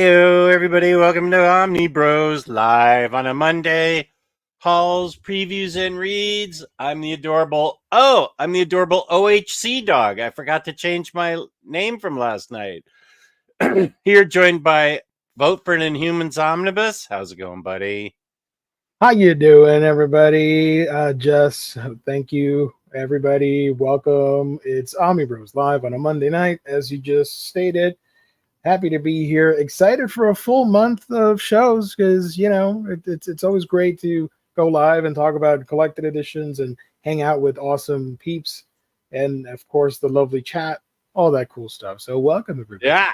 Hello, everybody. Welcome to Omnibros live on a Monday. Hauls, previews, and reads. I'm the adorable OHC dog. I forgot to change my name from last night. Here, joined by Vote for an Inhumans Omnibus. How's it going, buddy? How you doing, everybody? Just thank you, everybody. Welcome. It's Omnibros live on a Monday night, as you just stated. Happy to be here. Excited for a full month of shows because it's always great to go live and talk about collected editions and hang out with awesome peeps, and of course the lovely chat, all that cool stuff. So welcome, everybody. Yeah.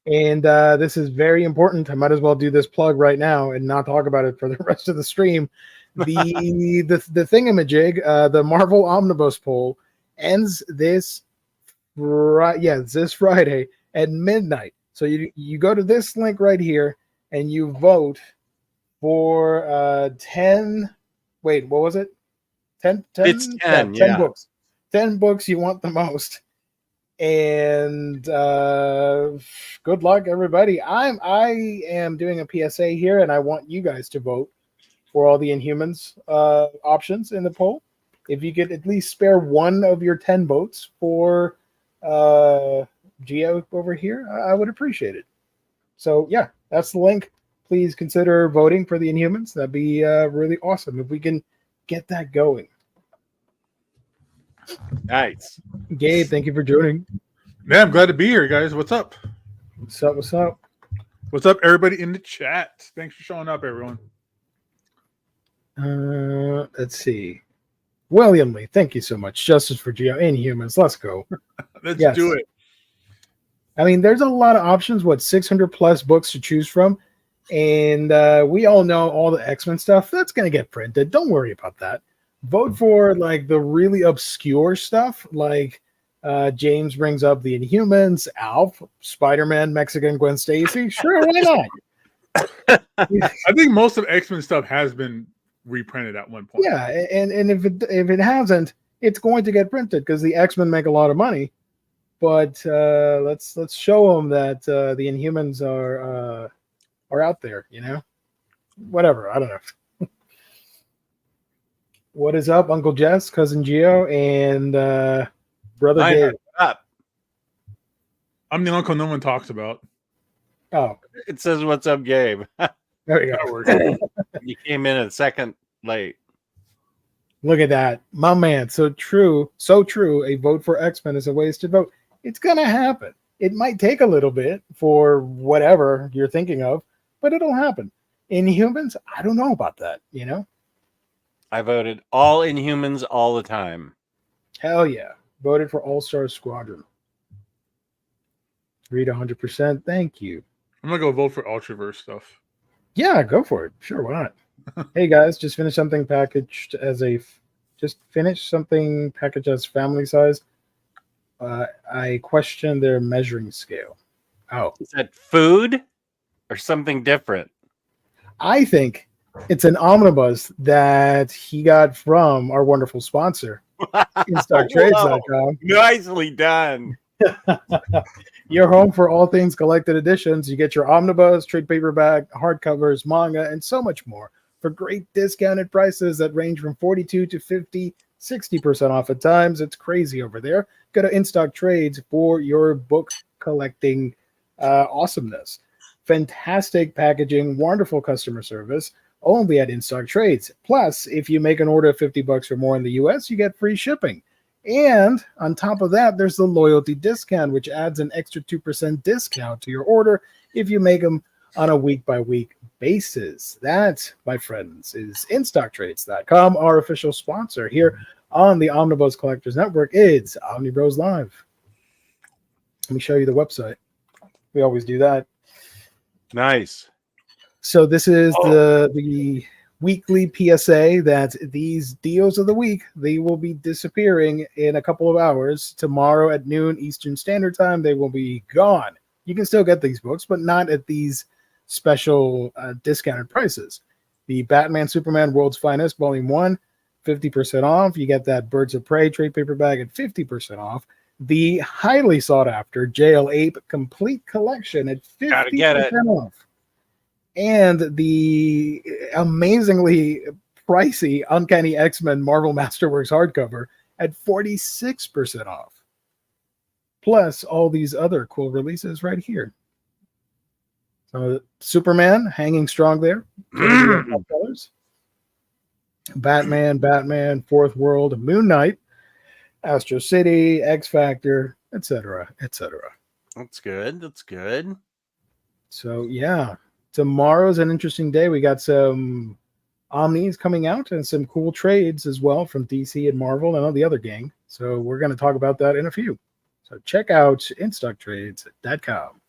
And this is very important. I might as well do this plug right now and not talk about it for the rest of the stream. The thingamajig, the Marvel Omnibus poll ends this Friday at midnight. So you go to this link right here and you vote for 10. Wait, what was it? 10? It's 10, yeah. 10 books. 10 books you want the most. And good luck, everybody. I am doing a PSA here, and I want you guys to vote for all the Inhumans options in the poll. If you could at least spare one of your 10 votes for Geo over here, I would appreciate it. So yeah, that's the link. Please consider voting for the Inhumans. That'd be really awesome if we can get that going. Nice. Gabe, thank you for joining. Yeah, I'm glad to be here, guys. What's up? What's up? What's up? What's up, everybody in the chat? Thanks for showing up, everyone. Let's see. William Lee, thank you so much. Justice for Geo Inhumans. Let's go. Let's Yes. do it. I mean, there's a lot of options. 600 plus books to choose from, and we all know all the X-Men stuff that's going to get printed. Don't worry about that. Vote for like the really obscure stuff, like James brings up the Inhumans, Alf, Spider-Man, Mexican Gwen Stacy. Sure, why not? I think most of X-Men stuff has been reprinted at one point. Yeah, and if it hasn't, it's going to get printed because the X-Men make a lot of money. But let's show them that the Inhumans are out there. Whatever. I don't know. What is up, Uncle Jess, Cousin Geo, and Brother Dave? Up. I'm the uncle no one talks about. Oh, It says, "What's up, Gabe?" there you go. You came in a second late. Look at that. My man. So true. A vote for X-Men is a wasted vote. It's going to happen. It might take a little bit for whatever you're thinking of, but it'll happen. Inhumans, I don't know about that, I voted all Inhumans all the time. Hell yeah. Voted for All-Star Squadron. Read 100%. Thank you. I'm going to go vote for Ultraverse stuff. Yeah, go for it. Sure, why not? Hey, guys, just finished something packaged as family size. I question their measuring scale. Oh. Is that food or something different? I think it's an omnibus that he got from our wonderful sponsor, InStockTrades.com. Nicely done. Your home for all things collected editions. You get your omnibus, trade paperback, hardcovers, manga, and so much more for great discounted prices that range from 42 to 50, 60% off at times. It's crazy over there. Go to InStock Trades for your book collecting awesomeness. Fantastic packaging, wonderful customer service, only at InStock Trades. Plus, if you make an order of $50 or more in the US, you get free shipping. And on top of that, there's the loyalty discount, which adds an extra 2% discount to your order if you make them on a week-by-week basis. That, my friends, is InStockTrades.com, our official sponsor here on the Omnibus Collectors Network. It's Omnibros Live. Let me show you the website. We always do that. Nice. So this is the weekly PSA that these deals of the week, they will be disappearing in a couple of hours. Tomorrow at noon Eastern Standard Time, they will be gone. You can still get these books, but not at these special discounted prices. The Batman Superman World's Finest Volume 1, 50% off. You get that Birds of Prey trade paperback at 50% off. the highly sought after Jail Ape Complete Collection at 50% off. And the amazingly pricey Uncanny X-Men Marvel Masterworks hardcover at 46% off. Plus all these other cool releases right here. So Superman hanging strong there. Colors. Batman, Fourth World, Moon Knight, Astro City, X Factor, etc., etc. That's good. That's good. So yeah, tomorrow's an interesting day. We got some Omnis coming out and some cool trades as well from DC and Marvel and all the other gang. So we're going to talk about that in a few. So check out InStockTrades.com.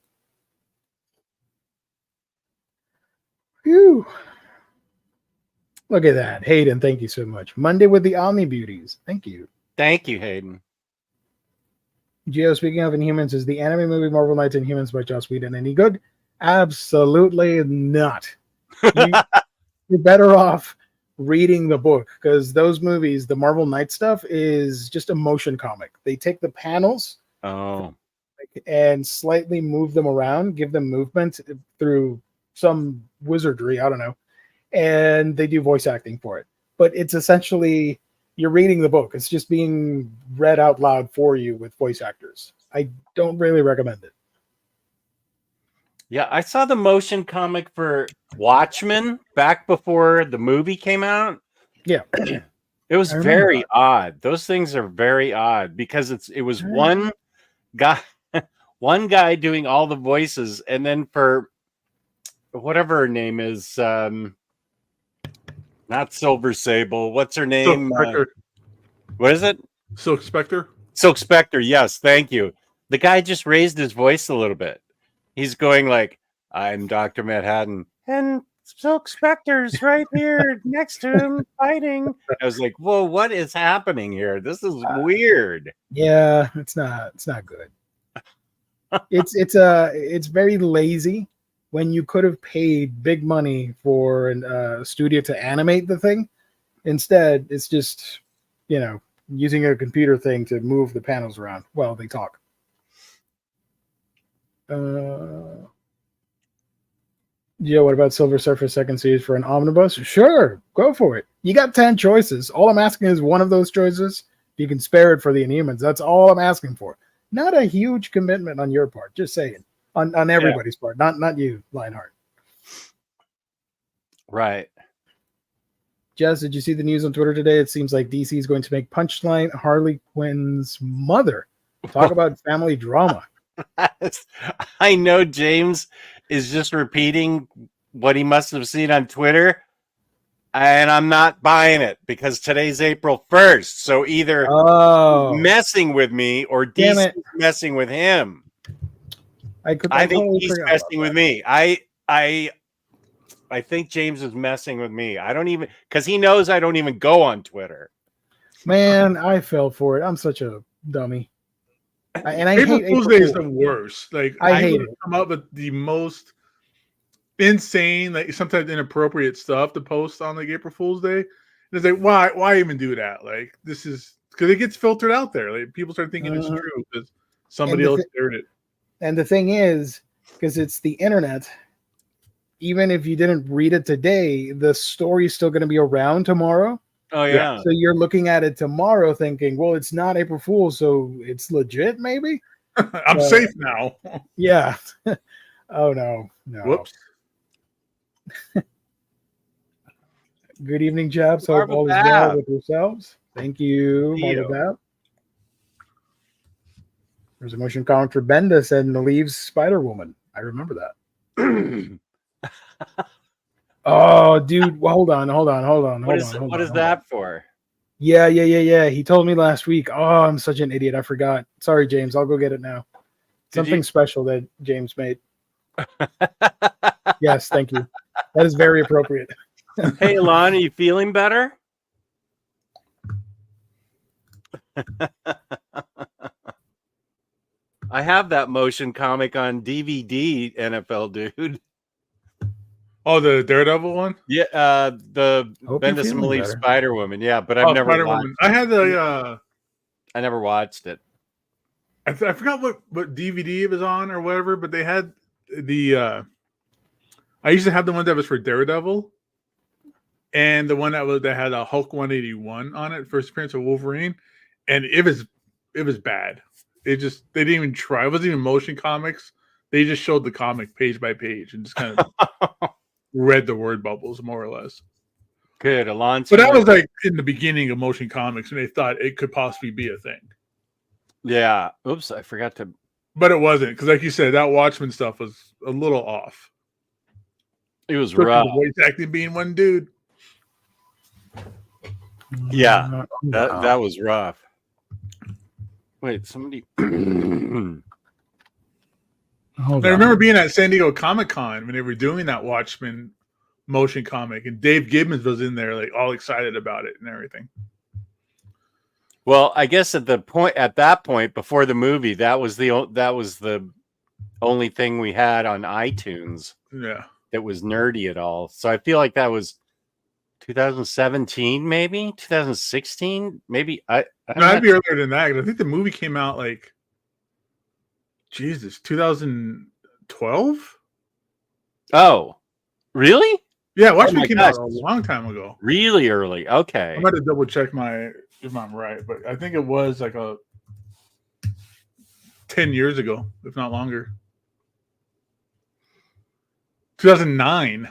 Whew. Look at that. Hayden, thank you so much. Monday with the Omni Beauties. Thank you. Thank you, Hayden. Gio, speaking of Inhumans, is the anime movie Marvel Knights Inhumans by Joss Whedon any good? Absolutely not. You're better off reading the book, because those movies, the Marvel Knight stuff, is just a motion comic. They take the panels and slightly move them around, give them movement through some wizardry, I don't know, and they do voice acting for it. But it's essentially, you're reading the book. It's just being read out loud for you with voice actors. I don't really recommend it. Yeah, I saw the motion comic for Watchmen back before the movie came out. Yeah. It was very odd. Those things are very odd because it was one guy doing all the voices, and then for whatever her name is, not Silver Sable. What's her name? What is it? Silk Spectre. Silk Spectre. Yes, thank you. The guy just raised his voice a little bit. He's going like, "I'm Dr. Manhattan, and Silk Spectre's right here next to him fighting." I was like, "Whoa, what is happening here? This is weird." Yeah, it's not good. It's very lazy. When you could have paid big money for a studio to animate the thing, instead it's just, using a computer thing to move the panels around while they talk. Yeah, what about Silver Surfer second series for an omnibus? Sure, go for it. You got 10 choices. All I'm asking is one of those choices. You can spare it for the Inhumans. That's all I'm asking for. Not a huge commitment on your part. Just saying. On everybody's part. Not you, Lionheart. Right. Jess, did you see the news on Twitter today? It seems like DC is going to make Punchline Harley Quinn's mother. Talk about family drama. I know James is just repeating what he must have seen on Twitter, and I'm not buying it because today's April 1st. So either he's messing with me or DC is messing with him. I think he's messing with me. I think James is messing with me. I don't even, because he knows I don't even go on Twitter. Man, I fell for it. I'm such a dummy. And I April hate Fool's Day is the worst. Like I hate it. Come up with the most insane, like sometimes inappropriate stuff to post on like April Fool's Day. And it's like, why even do that? Like, this is because it gets filtered out there. Like people start thinking it's true because somebody else shared it. And the thing is, because it's the internet, even if you didn't read it today, the story's still going to be around tomorrow. Oh, yeah. So you're looking at it tomorrow thinking, well, it's not April Fool's, so it's legit, maybe? I'm safe now. Yeah. Oh, no. Whoops. Good evening, Jabs. Hope all is well with yourselves. Thank you, Marvel. There's a motion comic for Bendis and the Leaves Spider-Woman. I remember that. Oh, dude. Well, hold on. What is that for? Yeah. He told me last week. Oh, I'm such an idiot. I forgot. Sorry, James. I'll go get it now. Something special that James made. Yes, thank you. That is very appropriate. Hey, Lon, are you feeling better? I have that motion comic on DVD, NFL dude. Oh, the Daredevil one? Yeah, the Bendis and Leaves Spider-Woman. Yeah, but I've never watched it. I had the I never watched it. I forgot what DVD it was on or whatever, but they had the. I used to have the one that was for Daredevil, and the one that had a Hulk 181 on it, first appearance of Wolverine, and it was bad. They didn't even try. It wasn't even motion comics. They just showed the comic page by page and just kind of read the word bubbles more or less. Good, Alonso. But that was like in the beginning of motion comics, and they thought it could possibly be a thing. Yeah. Oops, I forgot to. But it wasn't, because like you said, that Watchmen stuff was a little off. It was rough. Voice acting being one dude. Yeah, that was rough. Wait, somebody. I remember being at San Diego Comic-Con when they were doing that Watchmen motion comic, and Dave Gibbons was in there, like all excited about it and everything. Well, I guess at that point before the movie, that was the only thing we had on iTunes. Yeah, that was nerdy at all. So I feel like that was 2017, maybe 2016, maybe. I'd be earlier than that. I think the movie came out like 2012. Oh, really? Yeah, Watchmen came out a long time ago. Really early. Okay. I'm going to double check if I'm right, but I think it was like 10 years ago, if not longer. 2009.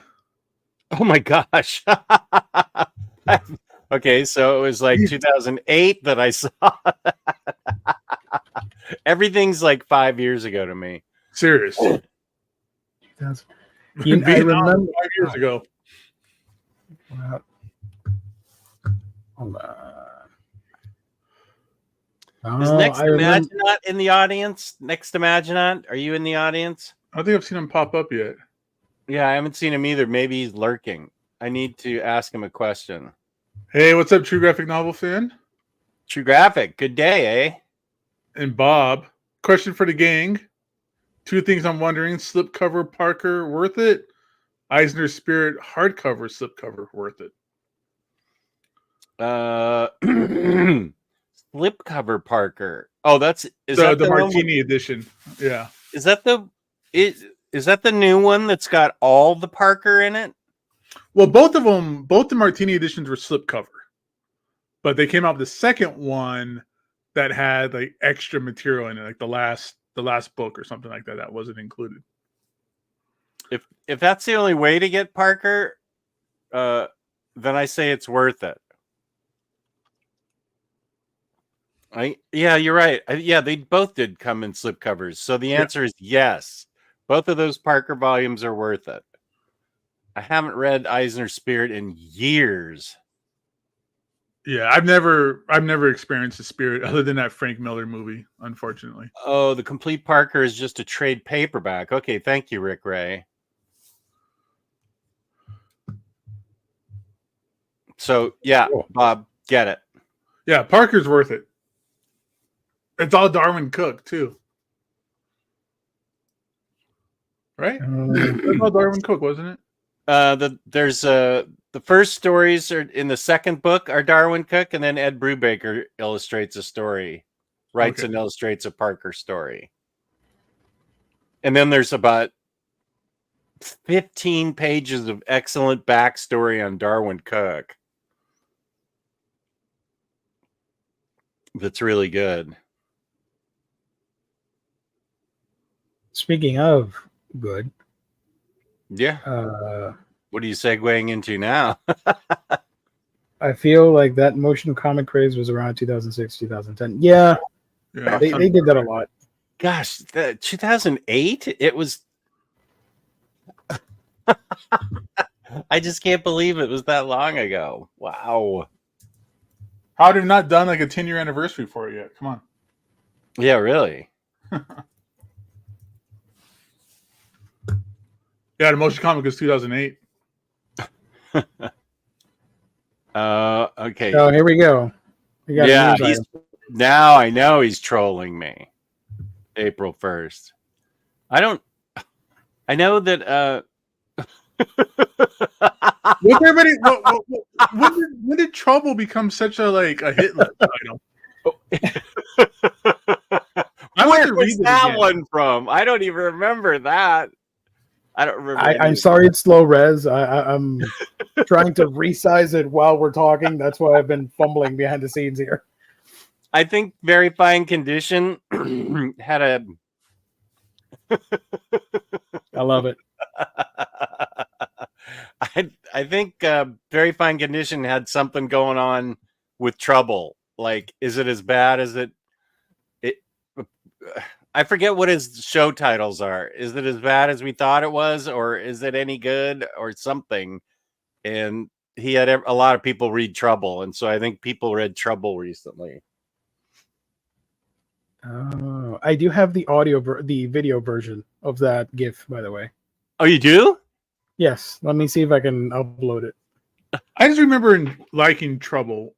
Oh my gosh. Okay, so it was like 2008 that I saw. Everything's like 5 years ago to me. Serious. I remember 5 years ago. Hold on. Is next Imaginaut in the audience? Next Imaginaut, are you in the audience? I don't think I've seen him pop up yet. Yeah, I haven't seen him either. Maybe he's lurking. I need to ask him a question. Hey, what's up, True Graphic Novel fan? True Graphic, good day, eh? And Bob, question for the gang. 2 things I'm wondering: slipcover Parker worth it? Eisner Spirit hardcover slipcover worth it? Slipcover Parker. Oh, is that the Martini edition? Yeah. Is that the new one that's got all the Parker in it? Well, both the Martini editions were slipcover, but they came out with the second one that had like extra material in it, like the last book or something like that. That wasn't included. If that's the only way to get Parker, then I say it's worth it. Yeah, you're right. Yeah, they both did come in slipcovers. So the answer is yes. Both of those Parker volumes are worth it. I haven't read Eisner Spirit in years. Yeah, I've never experienced the Spirit other than that Frank Miller movie, unfortunately. Oh, the complete Parker is just a trade paperback. Okay, thank you, Rick Ray. So, yeah, Bob, get it. Yeah, Parker's worth it. It's all Darwin Cook, too. Right? It's all Darwin Cook, wasn't it? The first stories are in the second book are Darwin Cook, and then Ed Brubaker illustrates a story, writes and illustrates a Parker story. And then there's about 15 pages of excellent backstory on Darwin Cook. That's really good. Speaking of good. Yeah. What are you segueing into now? I feel like that motion comic craze was around 2006, 2010. Yeah, they did that a lot. Gosh, 2008? It was... I just can't believe it was that long ago. Wow. How have you not done like a 10-year anniversary for it yet? Come on. Yeah, really. Yeah, the motion comic was 2008. Okay. Oh, here we go. Yeah, now I know he's trolling me. April 1st. I know that What's everybody? When did Trouble become such a hit list item? Where to was read it that again. one from? I don't even remember that. I don't remember. I'm sorry it's slow res. I'm trying to resize it while we're talking. That's why I've been fumbling behind the scenes here. I think Very Fine Condition had a. I love it. I think Very Fine Condition had something going on with Trouble. Like, is it as bad as it? I forget what his show titles are. Is it as bad as we thought it was, or is it any good, or something? And he had a lot of people read Trouble, and so I think people read Trouble recently. Oh, I do have the the video version of that GIF, by the way. Oh, you do? Yes. Let me see if I can upload it. I just remember liking Trouble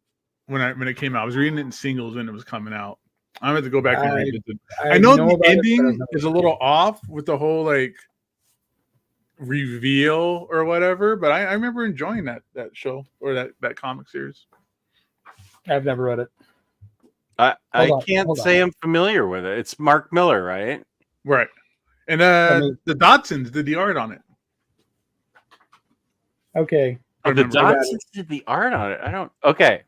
when it came out. I was reading it in singles when it was coming out. I'm going to go back and read it. I know the ending is a little off with the whole like reveal or whatever, but I remember enjoying that show or that comic series. I've never read it. I can't say I'm familiar with it. It's Mark Miller, right? Right. And the Dodsons did the art on it. Okay. Oh, the Dodsons did the art on it. I don't. Okay.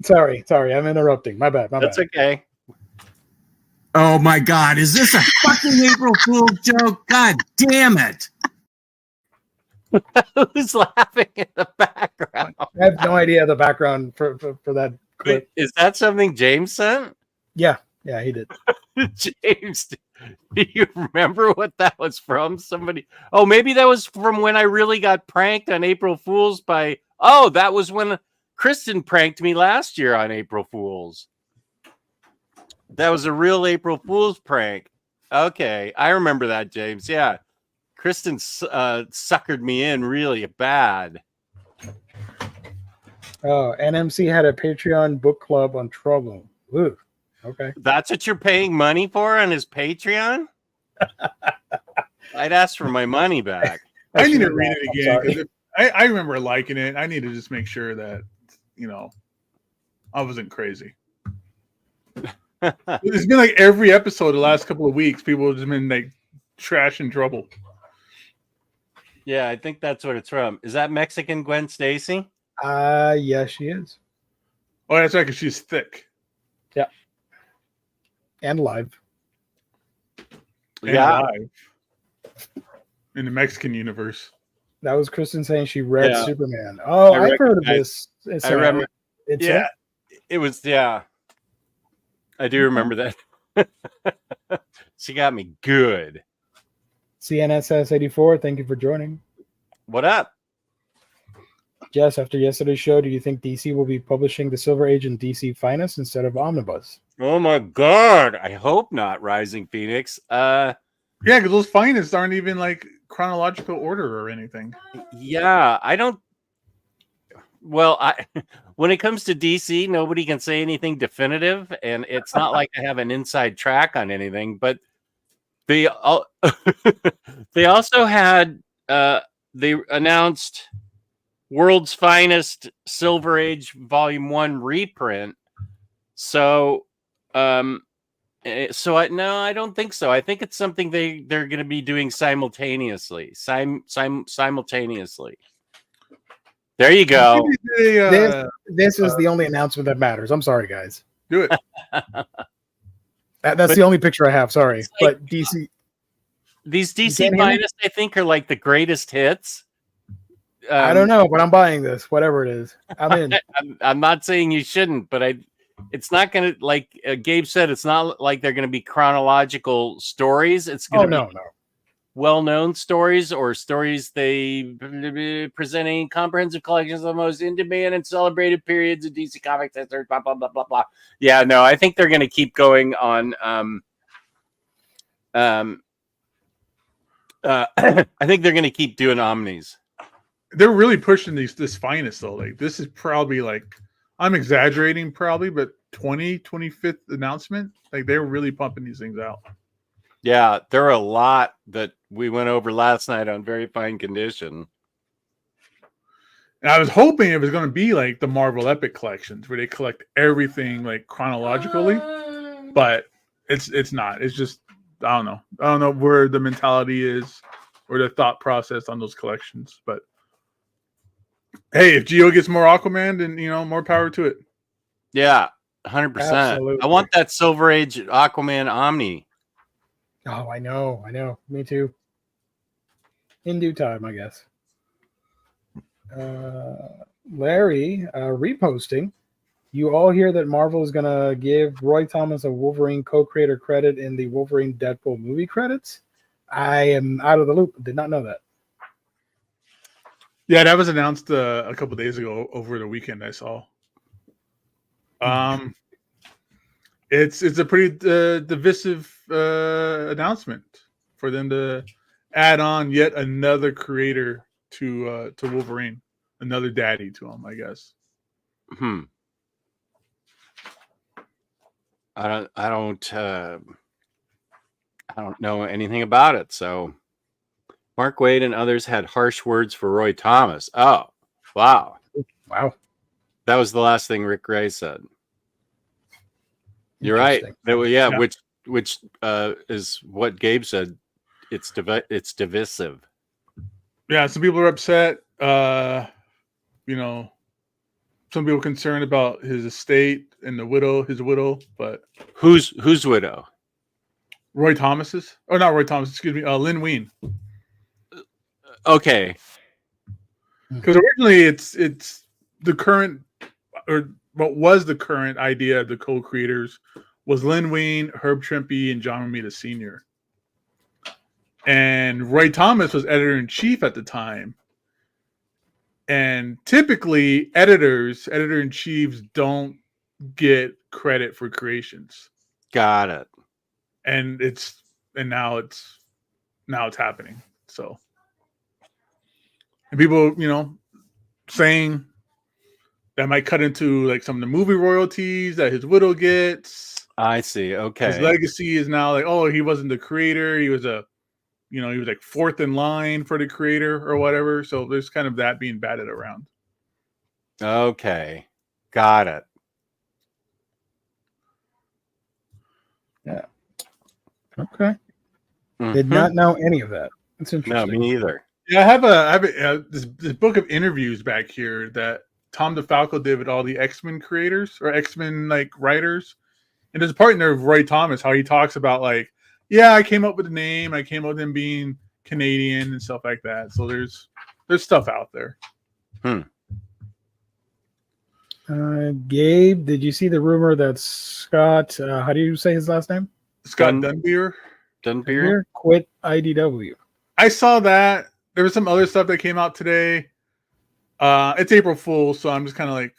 Sorry. I'm interrupting. My bad. That's okay. Oh my God. Is this a fucking April Fool's joke? God damn it. Who's laughing in the background? I have no idea the background for that clip. Is that something James sent? Yeah, he did. James, do you remember what that was from? Somebody? Oh, maybe that was from when I really got pranked on April Fool's by. Oh, that was when Kristen pranked me last year on April Fool's. That was a real April Fool's prank. Okay, I remember that, James. Yeah, Kristen suckered me in really bad. Oh, NMC had a Patreon book club on Trouble. Ooh, okay. That's what you're paying money for on his Patreon? I'd ask for my money back. I need to read it again because I remember liking it. I need to just make sure that, I wasn't crazy. It's been like every episode the last couple of weeks, people have just been like trash and Trouble. Yeah, I think that's what it's from. Is that Mexican Gwen Stacy? Yeah, she is. Oh, that's right, because she's thick. Yeah. And live. Live. In the Mexican universe. That was Kristen saying she read Superman. Oh, I've heard of this. I remember. It was, I do remember that. She got me good. CNSS84, thank you for joining. What up? Jess, after yesterday's show, do you think DC will be publishing the Silver Age and DC Finest instead of Omnibus? Oh my God. I hope not, Rising Phoenix. Yeah, because those Finest aren't even like chronological order or anything. Yeah, I don't. Well, when it comes to DC, nobody can say anything definitive, and it's not like I have an inside track on anything. But they also had they announced World's Finest Silver Age Volume 1 reprint. So I don't think so. I think it's something they're going to be doing simultaneously. Simultaneously. There you go. This is the only announcement that matters. I'm sorry, guys. Do it. That's the only picture I have. Sorry, but DC. These DC Finest, I think, are like the greatest hits. I don't know, but I'm buying this. Whatever it is, I'm in. I'm not saying you shouldn't, but it's not going to, like Gabe said, it's not like they're going to be chronological stories. It's going to be well-known stories or stories they presenting comprehensive collections of the most in-demand and celebrated periods of DC Comics history, blah, blah, blah, blah, blah. Yeah, no, I think they're going to keep going on. I think they're going to keep doing Omnis. They're really pushing this Finest, though. Like, this is probably like, I'm exaggerating probably, but 25th announcement. Like, they're really pumping these things out. Yeah, there are a lot that we went over last night on Very Fine Condition. And I was hoping it was going to be like the Marvel Epic collections where they collect everything like chronologically, but It's not. It's just I don't know. I don't know where the mentality is or the thought process on those collections. But hey, if Geo gets more Aquaman, then more power to it. Yeah, 100%. Absolutely. I want that Silver Age Aquaman Omni. Oh, I know. Me too. In due time, I guess. Larry, reposting. You all hear that Marvel is going to give Roy Thomas a Wolverine co-creator credit in the Wolverine Deadpool movie credits? I am out of the loop. Did not know that. Yeah, that was announced a couple days ago over the weekend. I saw. It's a pretty divisive announcement for them to add on yet another creator to Wolverine, another daddy to him, I guess. I don't know anything about it. So Mark Waid and others had harsh words for Roy Thomas. Oh, wow. That was the last thing Rick Gray said. You're right. Yeah. Which is what Gabe said. It's divisive. Yeah, some people are upset. Some people concerned about his estate and his widow. But whose widow? Roy Thomas's? Oh, not Roy Thomas. Excuse me. Lynn Wein. Okay. Because originally it's the current, or what was the current idea of the co-creators was Lynn Wein, Herb Trimpe, and John Romita Sr. And Roy Thomas was editor-in-chief at the time. And typically editor-in-chiefs don't get credit for creations. Got it. And now it's happening. So, and people, saying that might cut into like some of the movie royalties that his widow gets. I see. Okay. His legacy is now like, oh, he wasn't the creator. He was he was like fourth in line for the creator or whatever. So there's kind of that being batted around. Okay. Got it. Yeah. Okay. Did not know any of that. That's interesting. No, me neither. Yeah, I have this book of interviews back here that Tom DeFalco did with all the X-Men creators or X-Men writers. And there's a part in there of Roy Thomas, how he talks about yeah, I came up with the name. I came up with him being Canadian and stuff like that. So there's stuff out there. Gabe, did you see the rumor that Scott, how do you say his last name? Scott Dunbier quit IDW. I saw that. There was some other stuff that came out today. It's April Fool's, so I'm just kind of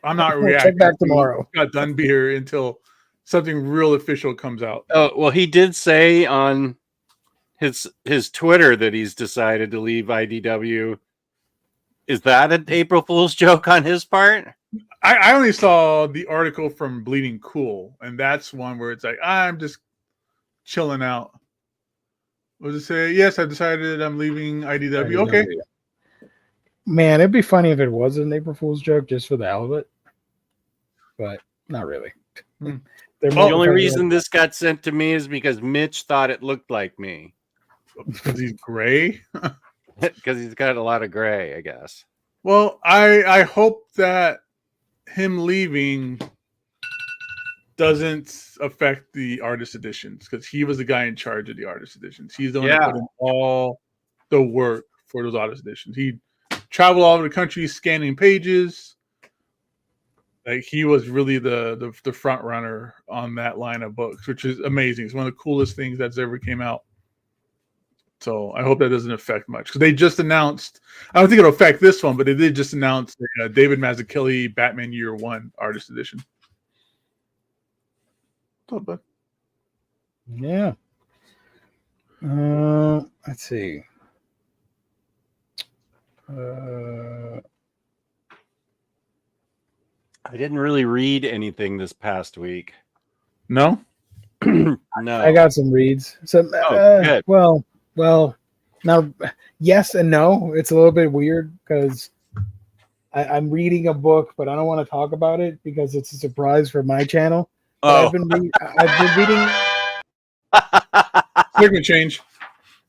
I'm not reacting. Check back tomorrow. Scott Dunbier until something real official comes out. Oh, well, he did say on his Twitter that he's decided to leave IDW. Is that an April Fool's joke on his part? I only saw the article from Bleeding Cool, and that's one where it's I'm just chilling out. What does it say? Yes, I've decided I'm leaving IDW. Okay. Man, it'd be funny if it was an April Fool's joke just for the hell of it. But not really. The only reason this got sent to me is because Mitch thought it looked like me. Because he's gray? Because he's got a lot of gray, I guess. Well, I hope that him leaving doesn't affect the artist editions, because he was the guy in charge of the artist editions. He's the one that put in all the work for those artist editions. He traveled all over the country scanning pages. He was really the front runner on that line of books, which is amazing. It's one of the coolest things that's ever came out. So I hope that doesn't affect much, because they just announced, I don't think it'll affect this one, but they did just announce the David Mazzucchelli Batman Year One artist edition. What's up, bud? Yeah. Let's see. I didn't really read anything this past week. No? No. I got some reads. So, good. Well, now, yes and no. It's a little bit weird because I'm reading a book, but I don't want to talk about it because it's a surprise for my channel. But Oh. I've been reading. Segment change.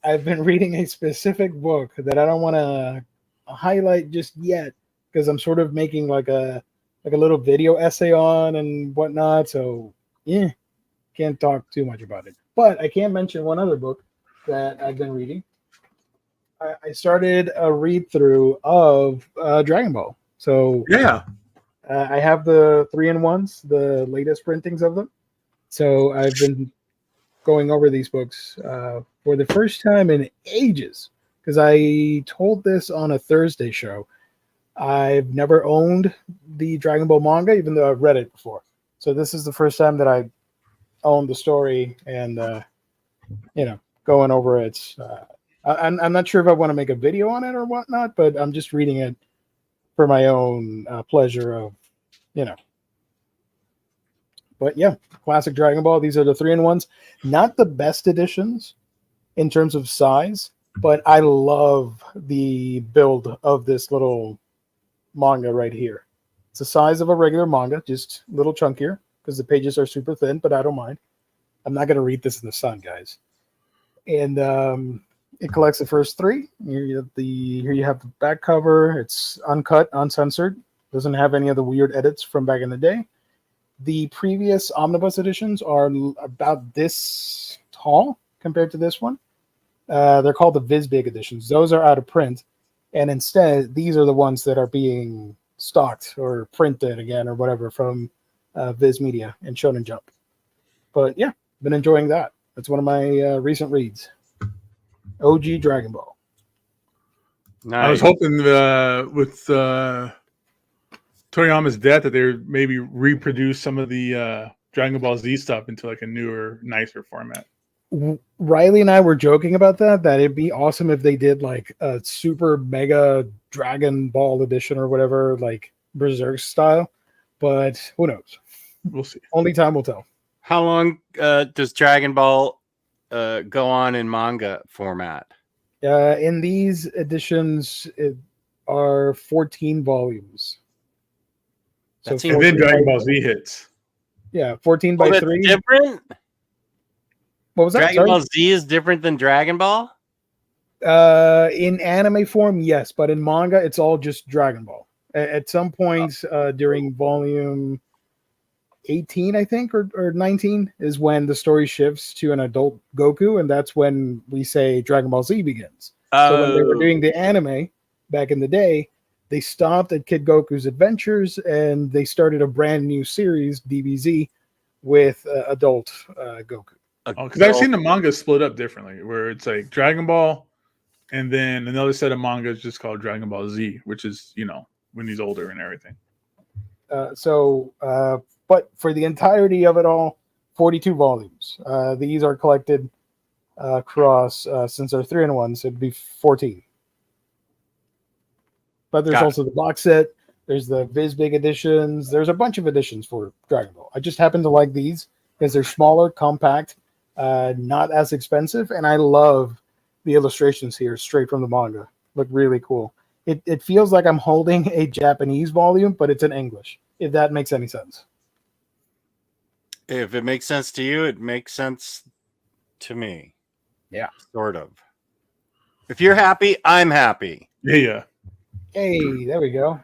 I've been reading a specific book that I don't want to highlight just yet because I'm sort of making like a little video essay on and whatnot. So yeah, can't talk too much about it. But I can mention one other book that I've been reading. I started a read through of Dragon Ball. So Yeah. I have the 3-in-1s, the latest printings of them. So I've been going over these books for the first time in ages because I told this on a Thursday show. I've never owned the Dragon Ball manga, even though I've read it before. So this is the first time that I own the story and, going over it. I'm not sure if I want to make a video on it or whatnot, but I'm just reading it for my own pleasure of, But yeah, classic Dragon Ball. These are the 3-in-1s. Not the best editions in terms of size, but I love the build of this little manga right here. It's the size of a regular manga, just a little chunkier because the pages are super thin, but I don't mind. I'm not going to read this in the sun, guys. And it collects the first 3. Here you have the back cover. It's uncut, uncensored. Doesn't have any of the weird edits from back in the day. The previous Omnibus editions are about this tall compared to this one. They're called the Vizbig editions. Those are out of print. And instead, these are the ones that are being stocked or printed again or whatever from Viz Media and Shonen Jump. But yeah, been enjoying that. That's one of my recent reads. OG Dragon Ball. Nice. I was hoping with Toriyama's death that they would maybe reproduce some of the Dragon Ball Z stuff into like a newer, nicer format. Riley and I were joking about that it'd be awesome if they did like a super mega Dragon Ball edition or whatever, like Berserk style. But who knows? We'll see. Only time will tell. How long does Dragon Ball go on in manga format? In these editions, it are 14 volumes. That And then Dragon Ball Z hits. Yeah, 14 by 3. Different? What was that? Dragon Ball Z is different than Dragon Ball? In anime form, yes, but in manga, it's all just Dragon Ball. At some point during volume 18, I think, or 19, is when the story shifts to an adult Goku, and that's when we say Dragon Ball Z begins. So when they were doing the anime back in the day, they stopped at Kid Goku's adventures, and they started a brand new series, DBZ, with adult Goku. Because I've seen the manga split up differently, where it's like Dragon Ball, and then another set of manga is just called Dragon Ball Z, which is, when he's older and everything. But for the entirety of it all, 42 volumes. These are collected across, since they're 3-in-1s, it'd be 14. But there's also the box set. There's the Vizbig editions. There's a bunch of editions for Dragon Ball. I just happen to like these because they're smaller, compact, not as expensive, and I love the illustrations here straight from the manga. Look really cool. It feels like I'm holding a Japanese volume, but it's in English, if that makes any sense. If it makes sense to you, it makes sense to me. Yeah. Sort of. If you're happy, I'm happy. Yeah. Hey, there we go.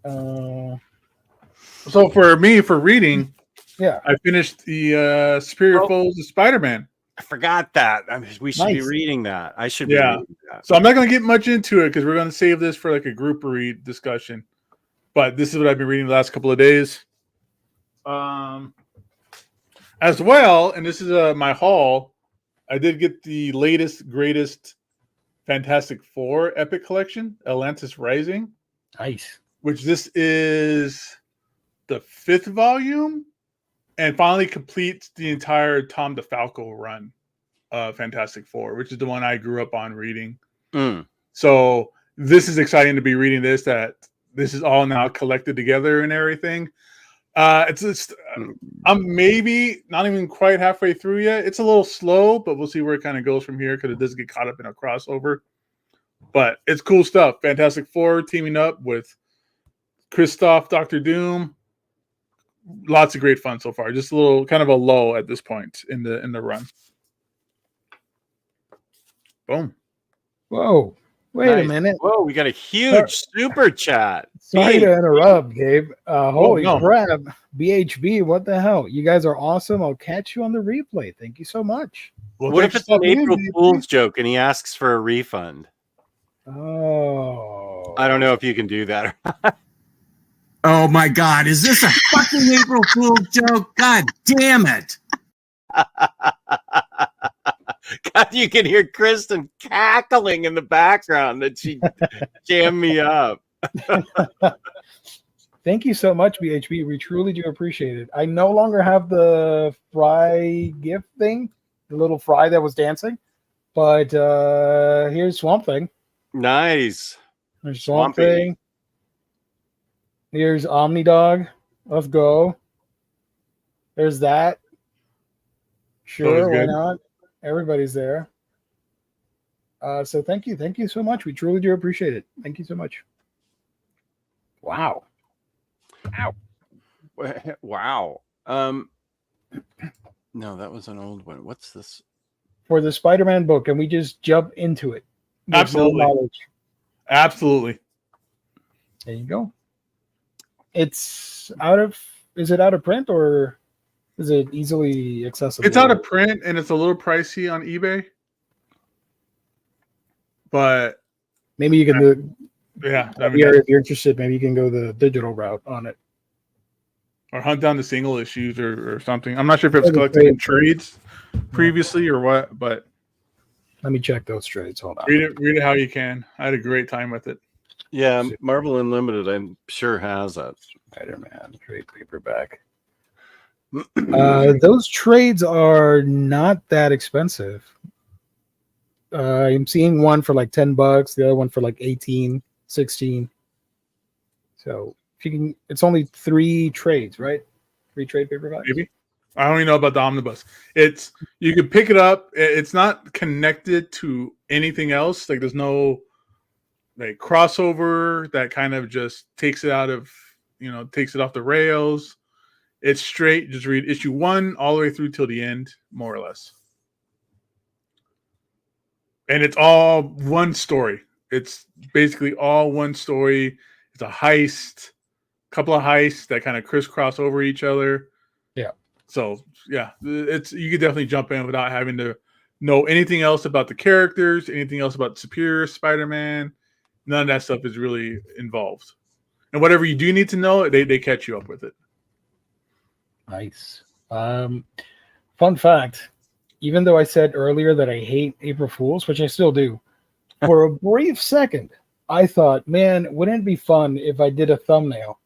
So for me, for reading, yeah, I finished the Superior Foes of Spider-Man. I forgot that. We should be reading that. I should be reading that. So I'm not going to get much into it because we're going to save this for like a group read discussion. But this is what I've been reading the last couple of days. As well, and this is my haul, I did get the latest, greatest Fantastic Four Epic Collection, Atlantis Rising. Nice. Which this is the 5th volume and finally completes the entire Tom DeFalco run of Fantastic Four, which is the one I grew up on reading. So this is exciting to be reading this, that this is all now collected together and everything. I'm maybe not even quite halfway through yet. It's a little slow, but we'll see where it kind of goes from here because it does get caught up in a crossover. But it's cool stuff. Fantastic Four teaming up with Christoph, Dr. Doom, lots of great fun so far. Just a little kind of a lull at this point in the run. Boom. Whoa. Wait a Nice. minute. Whoa, we got a huge super chat. Sorry Hey, to interrupt, Gabe. Holy no. crap. BHB, what the hell? You guys are awesome. I'll catch you on the replay. Thank you so much. Well, what if thanks it's for an stopping in, April BHB. Fool's joke and he asks for a refund? Oh. I don't know if you can do that. Oh my God, is this a fucking April Fool's joke? God damn it. God, you can hear Kristen cackling in the background that she jammed me up. Thank you so much, BHB. We truly do appreciate it. I no longer have the fry gift thing, the little fry that was dancing, but here's Swamp Thing. Nice. There's Swamp Swampy. Thing. Here's Omni Dog. Let's go. There's that. Sure, why good. not? Everybody's there. So thank you. Thank you so much. We truly do appreciate it. Thank you so much. Wow. Wow. No, that was an old one. What's this? For the Spider-Man book, can we just jump into it? With no Absolutely. knowledge? Absolutely. There you go. It's out of. Is it out of print or is it easily accessible? It's out of print and it's a little pricey on eBay. But Maybe you can do. yeah, I If mean, you're interested, maybe you can go the digital route on it. or hunt down the single issues or something. I'm not sure if it was Or the collected trade. in trades previously or what, but Let me check those trades. Hold on. read it how you can. I had a great time with it. Yeah, Marvel Unlimited, I'm sure has that. Spider-Man trade paperback. Those trades are not that expensive. I'm seeing one for like $10, the other one for like 18, 16. So if you can, it's only 3 trades, right? 3 trade paperbacks. Maybe. I don't even know about the Omnibus. It's you can pick it up. It's not connected to anything else. Like there's no like crossover that kind of just takes it out of takes it off the rails. It's straight. Just read issue 1 all the way through till the end, more or less. And it's all one story. It's basically all one story. It's a heist, couple of heists that kind of crisscross over each other. Yeah. So yeah, it's you could definitely jump in without having to know anything else about the characters, anything else about Superior Spider-Man. None of that stuff is really involved. And whatever you do need to know, they catch you up with it. Nice. Fun fact, even though I said earlier that I hate April Fools, which I still do, for a brief second, I thought, man, wouldn't it be fun if I did a thumbnail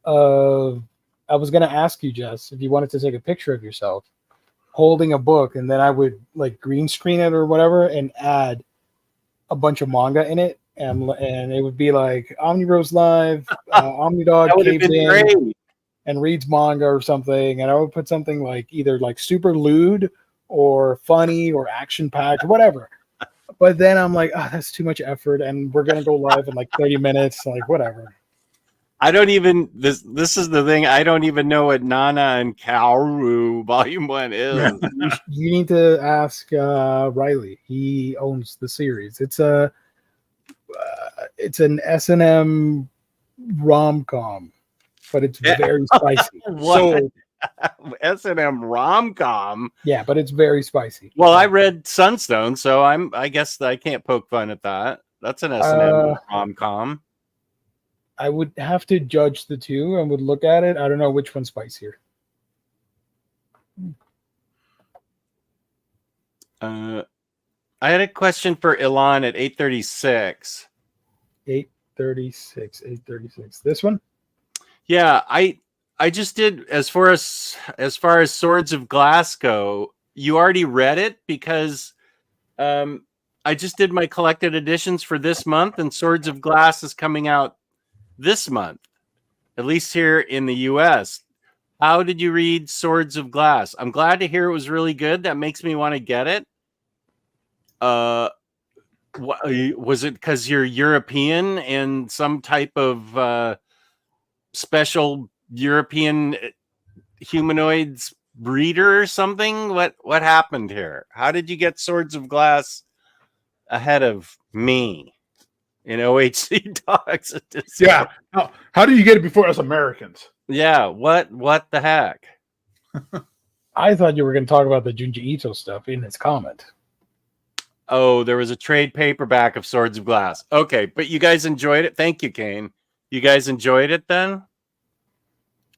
of, I was going to ask you, Jess, if you wanted to take a picture of yourself holding a book, and then I would like green screen it or whatever and add a bunch of manga in it. And it would be like Omnibros Live, Omnidog That would have caves been in great. and reads manga or something, and I would put something like either like super lewd or funny or action packed, whatever. But then I'm like, that's too much effort, and we're gonna go live in like 30 minutes, like whatever. I don't even this is the thing. I don't even know what Nana and Kaoru Volume 1 is. You need to ask Riley. He owns the series. It's an S&M rom-com, but it's very spicy. What? S&M rom-com. Yeah, but it's very spicy. Well, I read Sunstone, so I guess I can't poke fun at that. That's an S&M rom-com. I would have to judge the two and would look at it. I don't know which one's spicier. I had a question for Ilan at 8:36. 836. This one? Yeah, I just did as far as Swords of Glass go. You already read it because I just did my collected editions for this month, and Swords of Glass is coming out this month, at least here in the US. How did you read Swords of Glass? I'm glad to hear it was really good. That makes me want to get it. Was it because you're European and some type of special European humanoids breeder or something? What happened here? How did you get Swords of Glass ahead of me in OHC Dogs? Yeah. How do you get it before us Americans? Yeah. What the heck? I thought you were going to talk about the Junji Ito stuff in his comment. Oh, there was a trade paperback of Swords of Glass. Okay, but you guys enjoyed it. Thank you, Kane. You guys enjoyed it then?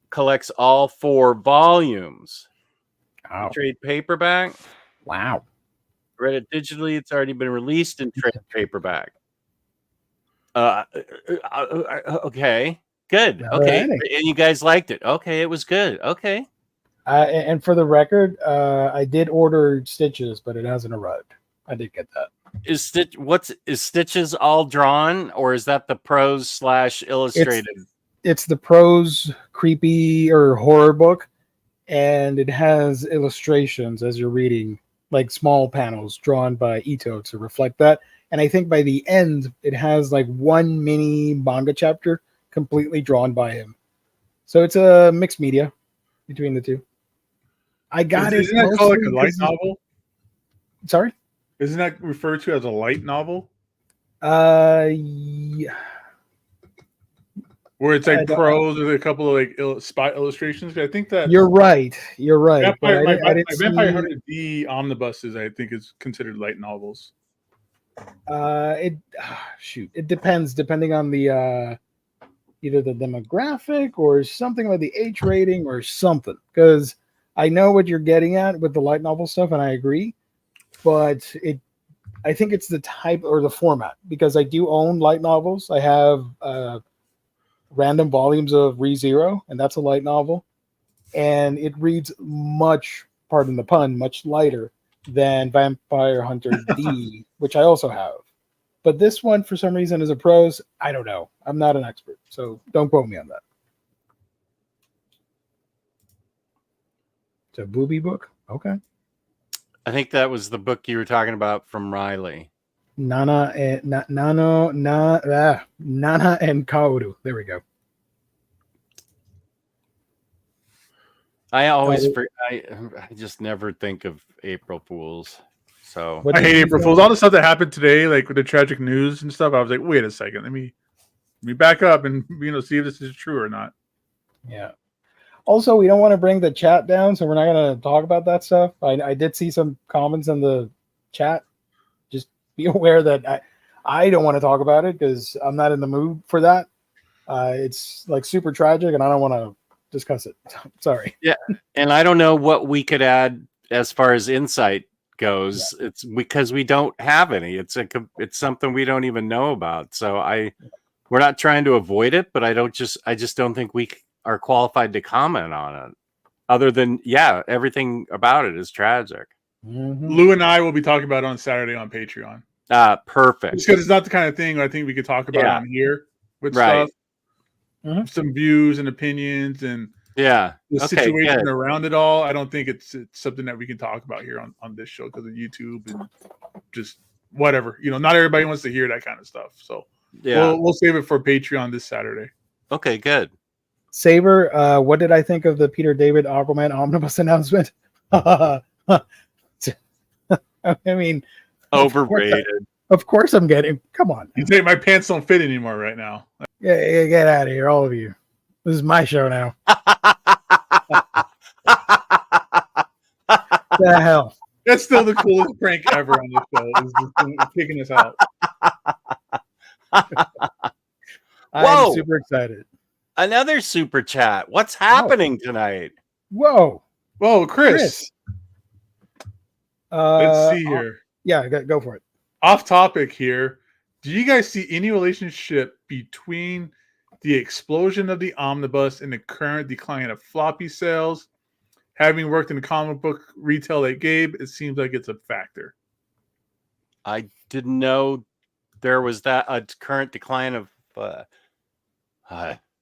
Collects all 4 volumes. Wow. Trade paperback. Wow. Read it digitally. It's already been released in trade paperback. Okay, good. Okay, Alrighty. and you guys liked it. Okay, it was good. Okay, And for the record, I did order Stitches, but it hasn't arrived. I did get that. is Stitches all drawn, or is that the prose / illustrated? It's the prose creepy or horror book, and it has illustrations as you're reading, like small panels drawn by Ito to reflect that. And I think by the end, it has like one mini manga chapter completely drawn by him. So it's a mixed media between the two. I got it. Isn't that called like a mostly light 'cause- novel? Sorry? Isn't that referred to as a light novel? Yeah. Where it's I like don't- prose with a couple of like spot illustrations. I think that You're right. You're right. Vampire, But I didn't Vampire see- Hunter D omnibuses, I think, is considered light novels. It depends, depending on the either the demographic or something like the age rating or something. Because I know what you're getting at with the light novel stuff, and I agree. But I think it's the type or the format, because I do own light novels. I have random volumes of ReZero, and that's a light novel, and it reads much, pardon the pun, much lighter than Vampire Hunter D, which I also have. But this one, for some reason, is a prose. I don't know. I'm not an expert, so don't quote me on that. It's a booby book? Okay. I think that was the book you were talking about from Riley. Nana and Kaoru. There we go. I always I just never think of April Fools. So What I did hate you April say? Fools. All the stuff that happened today, like with the tragic news and stuff, I was like, wait a second, let me back up and see if this is true or not. Yeah. Also, we don't want to bring the chat down, so we're not going to talk about that stuff. I did see some comments in the chat. Just be aware that I don't want to talk about it because I'm not in the mood for that. It's like super tragic, and I don't want to discuss it. Sorry. yeah, and I don't know what we could add as far as insight goes. Yeah. It's because we don't have any. It's something we don't even know about. So we're not trying to avoid it, but I just don't think we are qualified to comment on it. Other than everything about it is tragic. Mm-hmm. Lou and I will be talking about it on Saturday on Patreon. Perfect. Because it's not the kind of thing I think we could talk about on here with stuff. Mm-hmm. Some views and opinions and the situation around it all. I don't think it's something that we can talk about here on this show because of YouTube and just whatever. Not everybody wants to hear that kind of stuff. So we'll save it for Patreon this Saturday. Okay, good. Saber, what did I think of the Peter David Aquaman omnibus announcement? I mean, overrated. Of course I'm getting. Come on. You say my pants don't fit anymore right now. Yeah, get out of here, all of you. This is my show now. The hell. That's still the coolest prank ever on this show. Is just kicking us out. I'm super excited. Another super chat. What's happening tonight? Whoa, Chris. Let's see here. Yeah, go for it. Off topic here. Do you guys see any relationship between the explosion of the omnibus and the current decline of floppy sales? Having worked in comic book retail at Gabe, it seems like it's a factor. I didn't know there was a current decline of.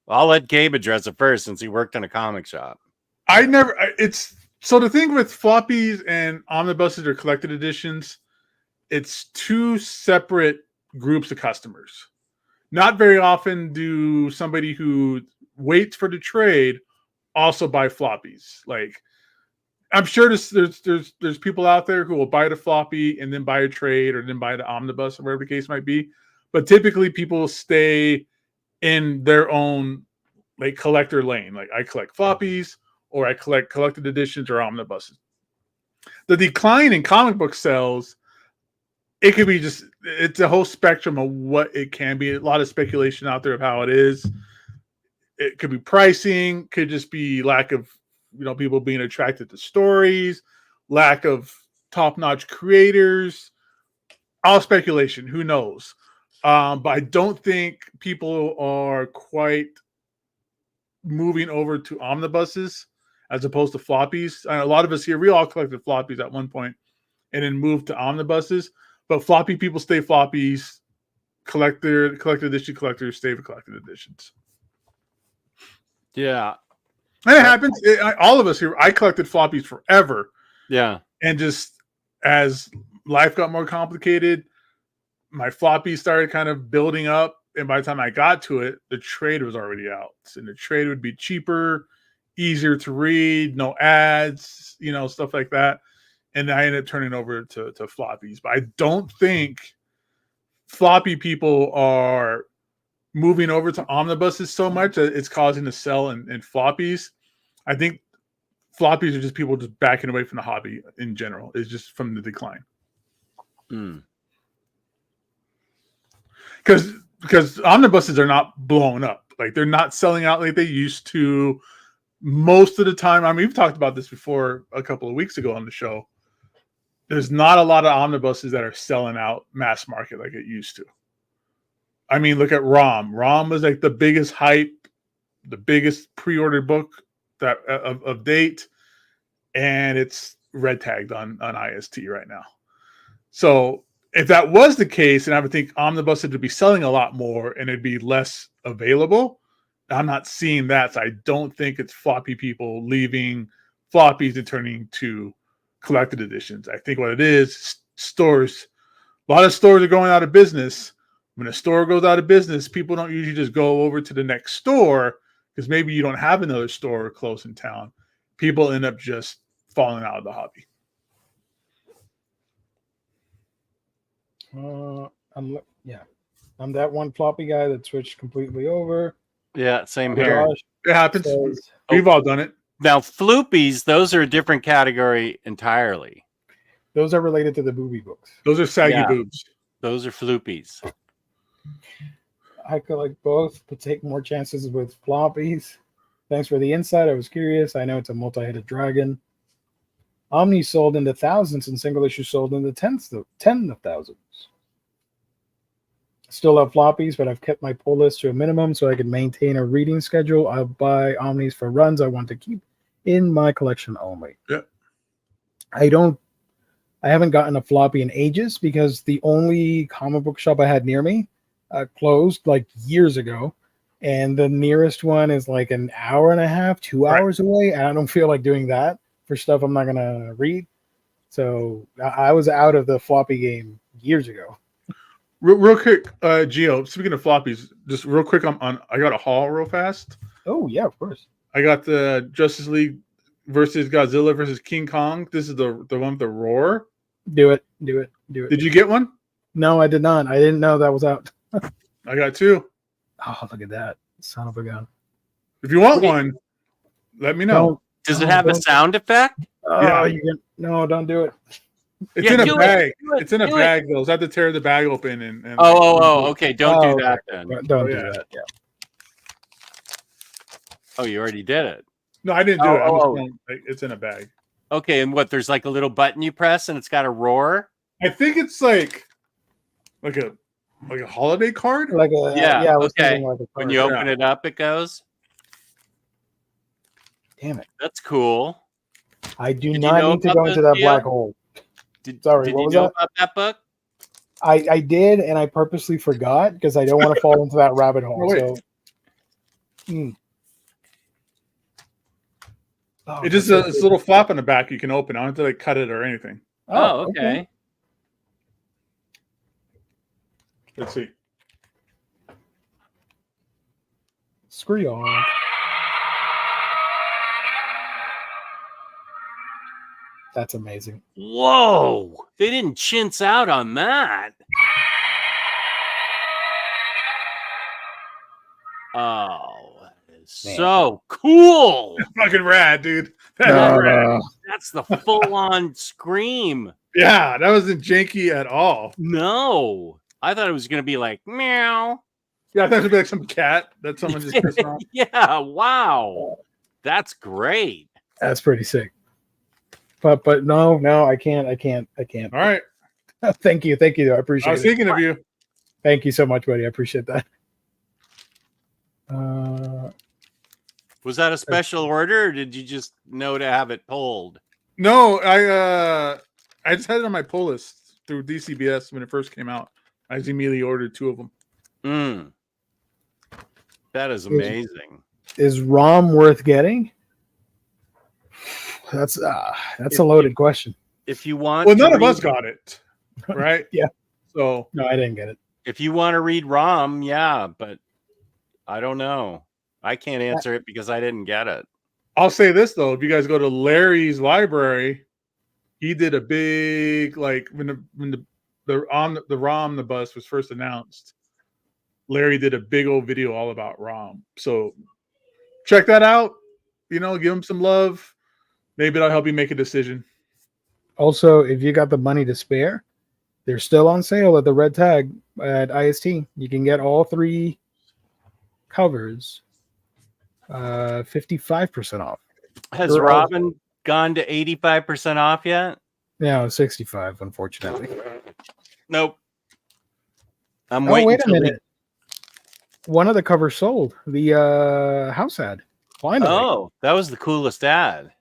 I'll let Gabe address it first since he worked in a comic shop. So the thing with floppies and omnibuses or collected editions, it's two separate groups of customers. Not very often do somebody who waits for the trade also buy floppies. Like, I'm sure there's people out there who will buy the floppy and then buy a trade or then buy the omnibus or whatever the case might be. But typically people stay in their own like collector lane. Like I collect floppies or I collect collected editions or omnibuses. The decline in comic book sales, it could be just, it's a whole spectrum of what it can be. A lot of speculation out there of how it is. It could be pricing, could just be lack of, people being attracted to stories, lack of top-notch creators, all speculation, who knows? But I don't think people are quite moving over to omnibuses as opposed to floppies. A lot of us here, we all collected floppies at one point and then moved to omnibuses. But floppy people stay floppies, collected edition collectors stay for collected editions. Yeah. And it happens. All of us here, I collected floppies forever. Yeah. And just as life got more complicated, my floppies started kind of building up. And by the time I got to it, the trade was already out. And the trade would be cheaper, easier to read, no ads, stuff like that. And I ended up turning over to floppies. But I don't think floppy people are moving over to omnibuses so much that it's causing a sell in floppies. I think floppies are just people just backing away from the hobby in general. It's just from the decline. Because omnibuses are not blowing up. Like, they're not selling out like they used to most of the time. I mean, we've talked about this before a couple of weeks ago on the show. There's not a lot of omnibuses that are selling out mass market like it used to. I mean, look at ROM. ROM was like the biggest hype, the biggest pre-ordered book that of date, and it's red tagged on IST right now. So if that was the case, then I would think omnibuses would be selling a lot more and it'd be less available. I'm not seeing that, so I don't think it's floppy people leaving floppies and turning to collected editions. I think what it is, stores. A lot of stores are going out of business. When a store goes out of business, people don't usually just go over to the next store because maybe you don't have another store close in town. People end up just falling out of the hobby. I'm that one floppy guy that switched completely over. Yeah, same here. Josh It happens. says, We've all done it. Now, floopies, those are a different category entirely. those are related to the booby books. Those are saggy Yeah. boobs. Those are floopies. I collect both, but take more chances with floppies. Thanks for the insight. I was curious. I know it's a multi-headed dragon. Omni sold in the thousands and single issue sold in the tens of thousands. Still have floppies, but I've kept my pull list to a minimum so I can maintain a reading schedule. I'll buy Omnis for runs I want to keep in my collection only. Yeah. I haven't gotten a floppy in ages because the only comic book shop I had near me closed like years ago. And the nearest one is like an hour and a half, 2 hours away. And I don't feel like doing that for stuff I'm not going to read. So I was out of the floppy game years ago. Real quick, Gio, speaking of floppies, just real quick, I got a haul real fast. Oh, yeah, of course. I got the Justice League versus Godzilla versus King Kong. This is the one with the roar. Do it. Did you get one? No, I did not. I didn't know that was out. I got two. Oh, look at that. Son of a gun. If you want one, let me know. Does it have a sound effect? Oh, Yeah. No, don't do it. It's Yeah, in a do it, bag. do it, It's in a do it. bag, though. So I have to tear the bag open and Okay. Don't Oh, do that then. Don't do yeah. that. Yeah. Oh, you already did it. No, I didn't do it. I'm just Oh. going, it's in a bag. Okay, and what? There's like a little button you press, and it's got a roar. I think it's like a holiday card. Like a Yeah, I was okay. thinking like a When card. you open it up, it goes. Damn it. That's cool. I do Did you not know need to about go this, into that Gio? black hole. Sorry, Did what you was know that? about that book? I did, and I purposely forgot because I don't want to fall into that rabbit hole. Oh, wait. So, Oh, It's just that's a little flap on the back you can open. I don't have to like cut it or anything. Oh, okay. Let's see. Screw y'all. That's amazing. Whoa! They didn't chintz out on that. Oh, that is Man. so cool. Fucking rad, dude. That's rad. That's the full-on scream. Yeah, that wasn't janky at all. No, I thought it was going to be like meow. Yeah, I thought it would be like some cat that someone just pissed off. Yeah, wow. That's great. That's pretty sick. But no, I can't. All right. Thank you. I appreciate I was it. thinking of you. Thank you so much, buddy. I appreciate that. Was that a special order, or did you just know to have it pulled? No, I just had it on my pull list through DCBS when it first came out. I just immediately ordered 2 of them. That is amazing. Is ROM worth getting? That's a loaded question. If you want, Well, none of us got it, right? Yeah. So No, I didn't get it. If you want to read ROM, yeah, but I don't know. I can't answer it because I didn't get it. I'll say this though: if you guys go to Larry's library, he did a big when the Omnibus was first announced. Larry did a big old video all about ROM. So check that out. Give him some love. Maybe that'll help you make a decision. Also, if you got the money to spare, they're still on sale at the Red Tag at IST. You can get all 3 covers 55% off. Has Robin gone to 85% off yet? No, 65, unfortunately. Nope. I'm waiting. Wait a minute. One of the covers sold. The house ad. Finally. Oh, that was the coolest ad.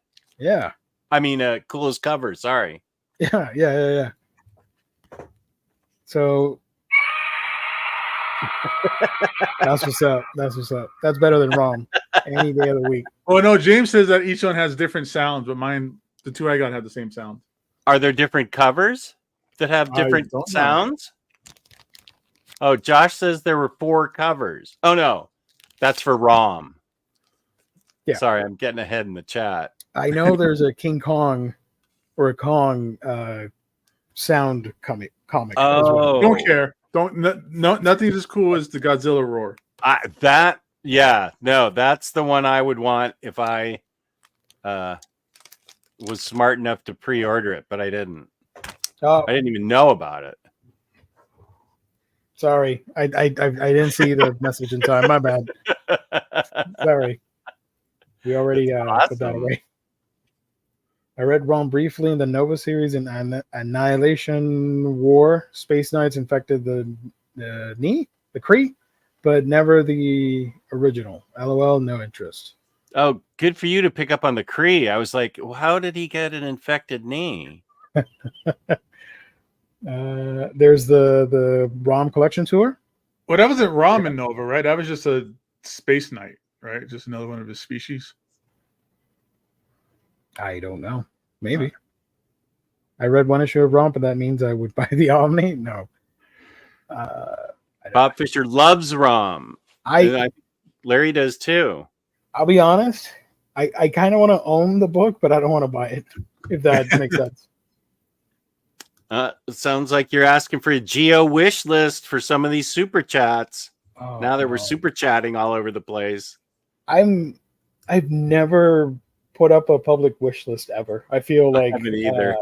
Yeah. I mean, coolest cover. Sorry. Yeah. So that's what's up. That's better than ROM any day of the week. Oh no, James says that each one has different sounds, but mine, the 2 I got, have the same sound. Are there different covers that have different sounds? Oh, Josh says there were 4 covers. Oh no, that's for ROM. Yeah. Sorry, I'm getting ahead in the chat. I know there's a King Kong or a Kong sound comic. As well. Don't care. Nothing's as cool as the Godzilla roar. That's the one I would want if I was smart enough to pre-order it, but I didn't. Oh, I didn't even know about it. sorry, I didn't see the message in time. My bad. Sorry, we already put that away. I read ROM briefly in the Nova series in Annihilation War. Space Knights infected the Kree, but never the original. LOL, no interest. Oh, good for you to pick up on the Kree. I was like, well, how did he get an infected knee? There's the ROM collection tour. Well, that wasn't ROM in Nova, right? That was just a Space Knight, right? Just another one of his species. I don't know. Maybe. I read one issue of ROM, but that means I would buy the Omni. No. Bob Fisher loves ROM. Larry does too. I'll be honest. I kind of want to own the book, but I don't want to buy it. If that makes sense. It sounds like you're asking for a geo wish list for some of these super chats. Oh, now that we're super chatting all over the place. I've never put up a public wish list ever. I feel like I haven't either.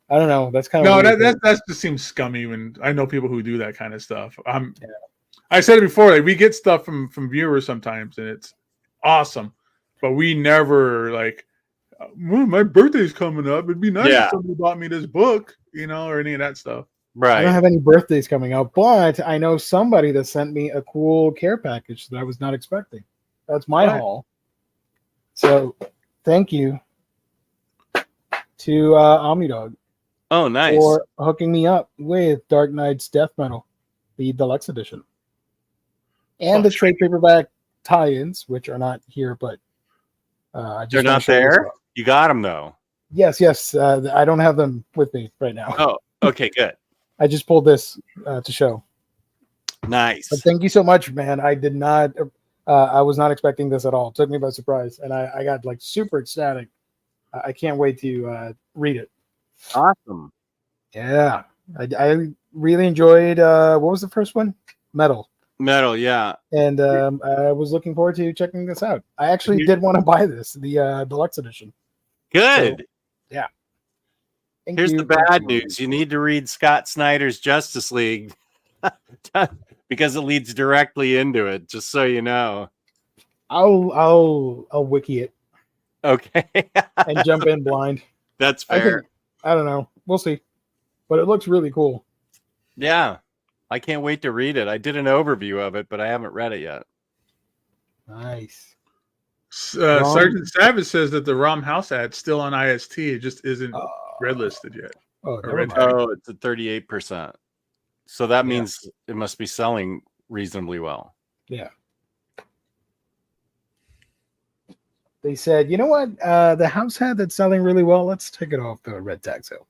I don't know. That's kind of that just seems scummy. When I know people who do that kind of stuff. I said it before. Like, we get stuff from viewers sometimes, and it's awesome, but we never well, my birthday's coming up. It'd be nice if somebody bought me this book, or any of that stuff. Right. I don't have any birthdays coming up, but I know somebody that sent me a cool care package that I was not expecting. That's my haul. So thank you to Omnidog. Oh, nice. For hooking me up with Dark Knight's Death Metal, the deluxe edition. And the trade paperback tie-ins, which are not here, but they're not there? Well. You got them, though. Yes. I don't have them with me right now. Oh, okay, good. I just pulled this to show. Nice. But thank you so much, man. I did not... I was not expecting this at all. It took me by surprise, and I got super ecstatic I can't wait to read it. Awesome. Yeah, I really enjoyed. What was the first one? Metal. Metal, yeah. And I was looking forward to checking this out. I actually did want to buy this, the deluxe edition. Good. So, yeah. Here's the bad news. You need to read Scott Snyder's Justice League because it leads directly into it, just so you know. I'll wiki it. Okay. And jump in blind. That's fair. I don't know. We'll see. But it looks really cool. Yeah. I can't wait to read it. I did an overview of it, but I haven't read it yet. Nice. Sergeant Savage says that the ROM house ad's still on IST. It just isn't red listed yet. It's at 38%. So that means it must be selling reasonably well. Yeah. They said, you know what? The house hat that's selling really well, let's take it off the red tag sale.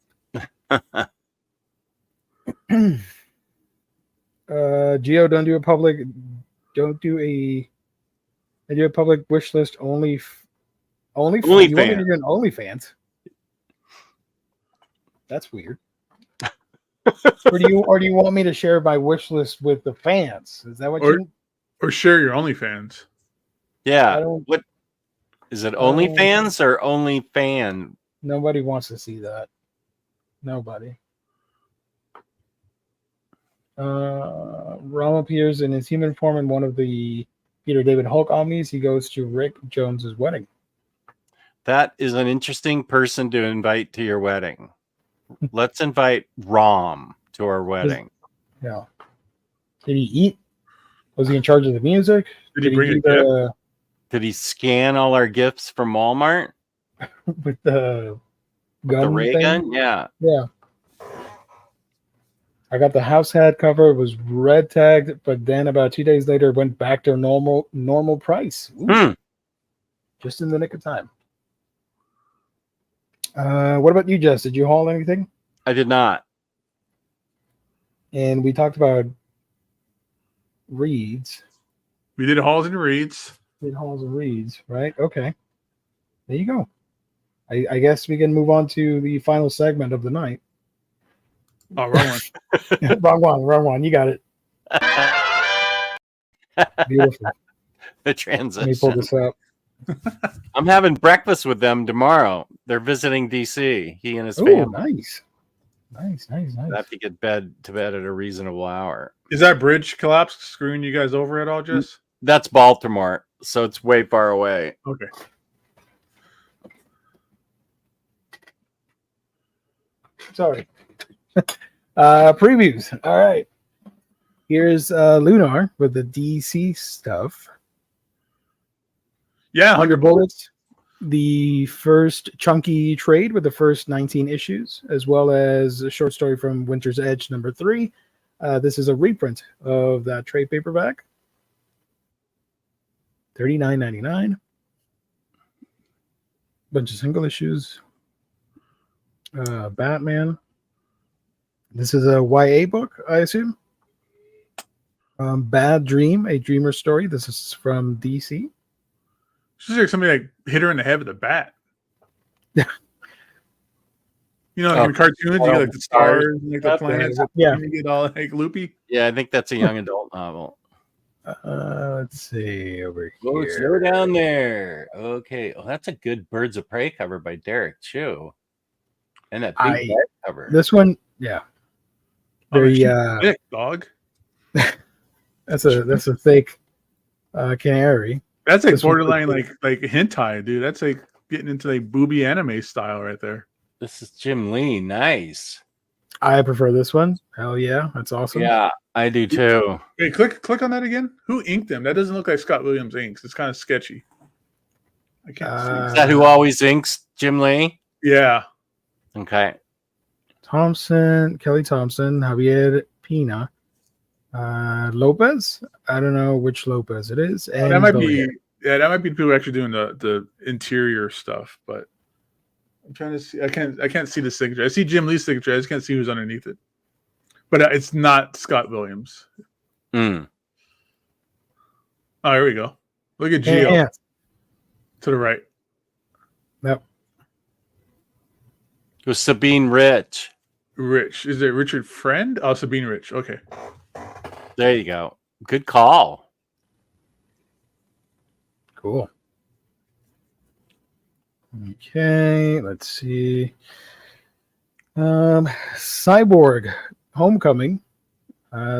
Geo, don't do a public wish list only. You want me to do an OnlyFans? That's weird. or do you want me to share my wish list with the fans? Is that what you? Or share your OnlyFans? Yeah. What is it? OnlyFans or OnlyFan? Nobody wants to see that. Nobody. Rom appears in his human form in one of the Peter David Hulk Omnis. He goes to Rick Jones's wedding. That is an interesting person to invite to your wedding. Let's invite Rom to our wedding. Yeah. Did he eat? Was he in charge of the music? Did he bring a gift? Did he scan all our gifts from Walmart? With the gun ray gun? Yeah. Yeah. I got the house hat cover. It was red tagged, but then about 2 days later, it went back to normal price. Just in the nick of time. What about you, Jess? Did you haul anything? I did not. And we talked about reads. We did hauls and reads. Did hauls and reads, right? Okay. There you go. I guess we can move on to the final segment of the night. Oh, wrong one. wrong one. You got it. Beautiful. The transition. Let me pull this up. I'm having breakfast with them tomorrow. They're visiting DC. He and his family. Nice. I have to get to bed at a reasonable hour. Is that bridge collapse screwing you guys over at all, Jess? That's Baltimore, so it's way far away. Okay. Sorry. Previews. All right. Here's Lunar with the DC stuff. Yeah, 100 bullets. The first chunky trade with the first 19 issues, as well as a short story from Winter's Edge #3. This is a reprint of that trade paperback. $39.99. Bunch of single issues. Batman. This is a YA book, I assume. Bad Dream, a dreamer story. This is from DC. It's just like somebody like hit her in the head with a bat. Yeah. You know, in cartoons, you get like the stars and like the planets. Yeah. You get all like loopy. Yeah, I think that's a young adult novel. Let's see over Oh, here. slow down there. Okay. Oh, that's a good Birds of Prey cover by Derek Chu. And that big red cover. This one, yeah. Very thick, dog. That's a thick canary. That's like borderline like hentai, dude. That's like getting into like booby anime style right there. This is Jim Lee. Nice. I prefer this one. Hell yeah, that's awesome. Yeah, I do too. Hey, click on that again. Who inked them? That doesn't look like Scott Williams inks. It's kind of sketchy. I can't see. Is that who always inks Jim Lee? Yeah. Okay. Kelly Thompson, Javier Pina, Lopez. I don't know which Lopez it is. And that might be the people actually doing the interior stuff, but I'm trying to see. I can't see the signature. I see Jim Lee's signature. I just can't see who's underneath it. But it's not Scott Williams. Mm. Oh, here we go. Look at Gio Yeah. to the right. Yep. It was Sabine Rich. Rich. Is it Richard Friend? Oh, Sabine Rich. Okay. There you go. Good call. Cool. Okay, let's see. Cyborg Homecoming.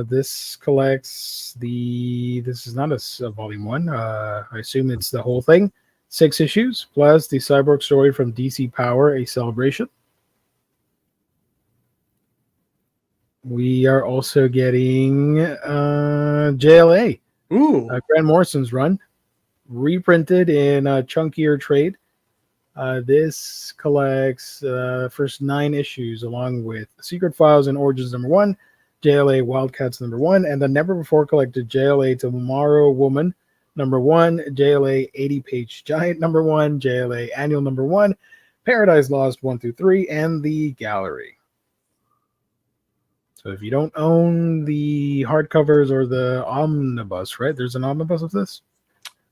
This collects this is not a volume 1. I assume it's the whole thing. 6 issues, plus the Cyborg story from DC Power, A Celebration. We are also getting JLA. Ooh. Grant Morrison's run, reprinted in a chunkier trade. This collects first 9 issues, along with Secret Files and Origins #1, JLA Wildcats #1, and the never before collected JLA Tomorrow Woman #1, JLA 80-page Giant #1, JLA Annual #1, Paradise Lost 1 through 3, and the Gallery. So if you don't own the hardcovers or the omnibus, right? There's an omnibus of this?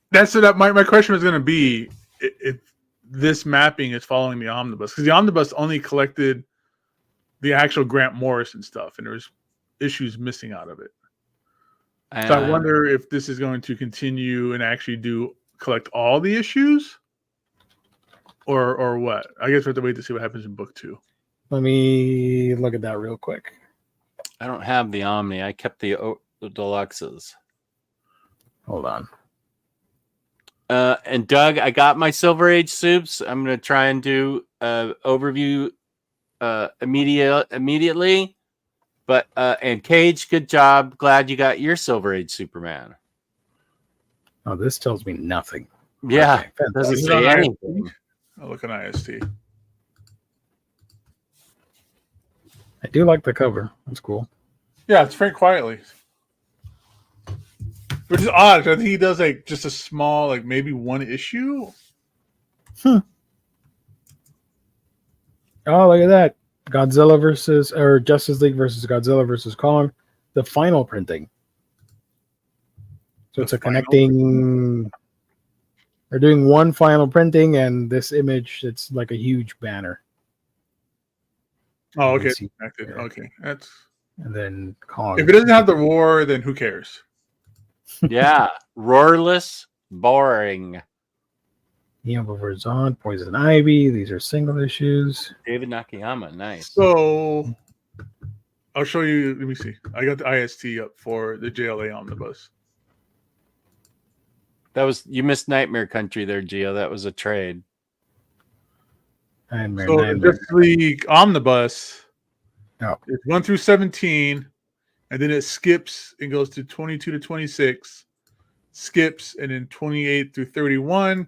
That's what my question was going to be if this mapping is following the omnibus, because the omnibus only collected the actual Grant Morrison stuff, and there's issues missing out of it. So I wonder if this is going to continue and actually collect all the issues, or what. I guess we have to wait to see what happens in book 2. Let me look at that real quick. I don't have the Omni. I kept the deluxes. Hold on. And Doug, I got my Silver Age soups. I'm going to try and do overview immediately. But and Cage, good job. Glad you got your Silver Age Superman. Oh, this tells me nothing. Yeah, Okay, it doesn't Is it say on anything. I'll look on IST. I do like the cover. That's cool. Yeah, it's Frank Quietly. Which is odd. I think he does like just a small, like maybe 1 issue. Oh, look at that. Justice League versus Godzilla versus Kong. The final printing. So it's a connecting. They're doing one final printing, and this image, it's like a huge banner. Oh, okay. You see Connected. there. Okay. That's And then Kong. if it doesn't have the roar, then who cares? Yeah, roarless, boring. Neon before Zod, Poison Ivy. These are single issues. David Nakayama, nice. So I'll show you. Let me see. I got the IST up for the JLA Omnibus. That was you missed Nightmare Country there, Gio. That was a trade. Nightmare, So Nightmare. Justice League Omnibus. Oh. It's 1 through 17, and then it skips and goes to 22 to 26, skips, and then 28 through 31,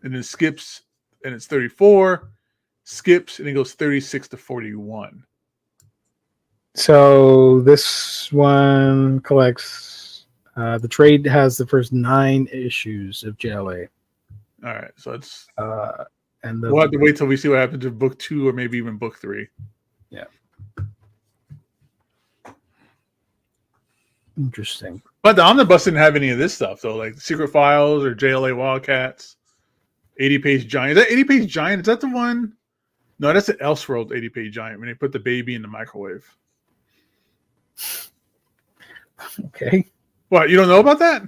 and then skips, and it's 34, skips, and it goes 36 to 41. So this one collects. The trade has the first 9 issues of JLA. All right, so it's And we'll have to wait till we see what happens in book 2 or maybe even book 3. Yeah. Interesting. But the Omnibus didn't have any of this stuff, though, like Secret Files or JLA Wildcats, 80-page Giant. Is that 80-page Giant? Is that the one? No, that's the Elseworld 80-page Giant when they put the baby in the microwave. Okay. What, you don't know about that?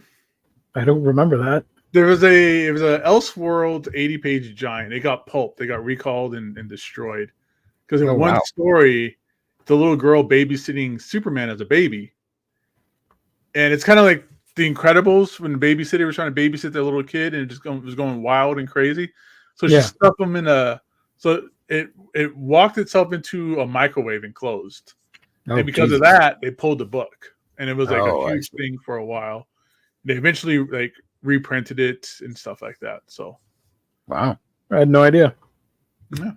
I don't remember that. It was a Elseworld 80-page Giant. It got pulped. They got recalled and destroyed. Because in one story, the little girl babysitting Superman as a baby. And it's kind of like The Incredibles when the babysitter was trying to babysit their little kid and it just was going wild and crazy. So she stuck them in so it walked itself into a microwave and closed. Oh, and because of that, they pulled the book. And it was like a huge see. thing for a while. They eventually like reprinted it and stuff like that. So wow. I had no idea. yeah.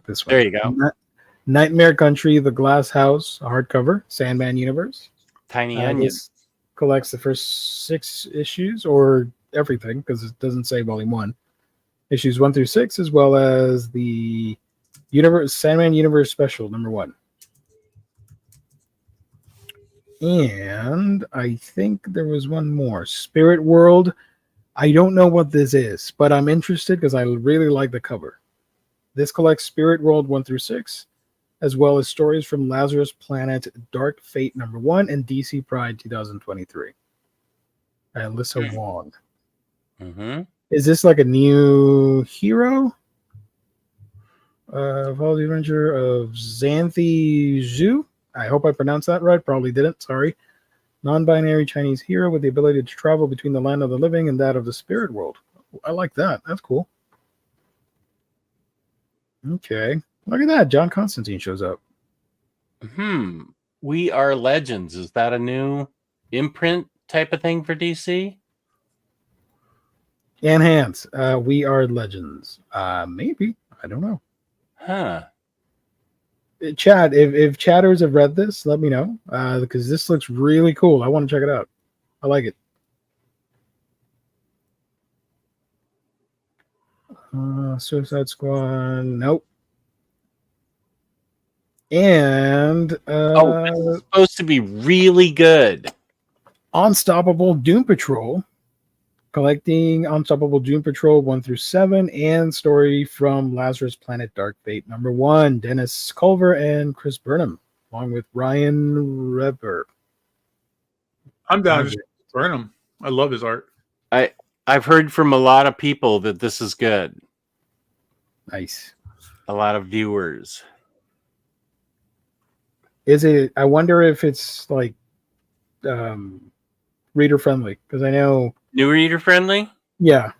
This one. There you go. Nightmare Country, The Glass House, a hardcover, Sandman Universe. Tiny Onion. This collects the first 6 issues, or everything, because it doesn't say volume 1. Issues 1 through 6, as well as the Sandman Universe Special, #1. And I think there was one more. Spirit World, I don't know what this is, but I'm interested because I really like the cover. This collects Spirit World 1 through 6, as well as stories from Lazarus Planet, Dark Fate #1, and DC Pride 2023. Alyssa Wong. Mm-hmm. Is this like a new hero? Follow the adventure of Xanthi Zhu. I hope I pronounced that right. Probably didn't. Sorry. Non-binary Chinese hero with the ability to travel between the land of the living and that of the spirit world. I like that. That's cool. Okay. Look at that. John Constantine shows up. We Are Legends. Is that a new imprint type of thing for DC? And hands. We Are Legends. Maybe. I don't know. Huh. Chad, if chatters have read this, let me know. Because this looks really cool. I want to check it out. I like it. Suicide Squad. Nope. And This is supposed to be really good. Unstoppable Doom Patrol. Collecting Unstoppable Doom Patrol 1 through 7 and story from Lazarus Planet Dark Fate #1. Dennis Culver and Chris Burnham, along with Ryan Reber. I'm down. Just burn him. I love his art. I've heard from a lot of people that this is good. Nice. A lot of viewers. Is it? I wonder if it's like reader friendly, because I know New reader friendly? Yeah.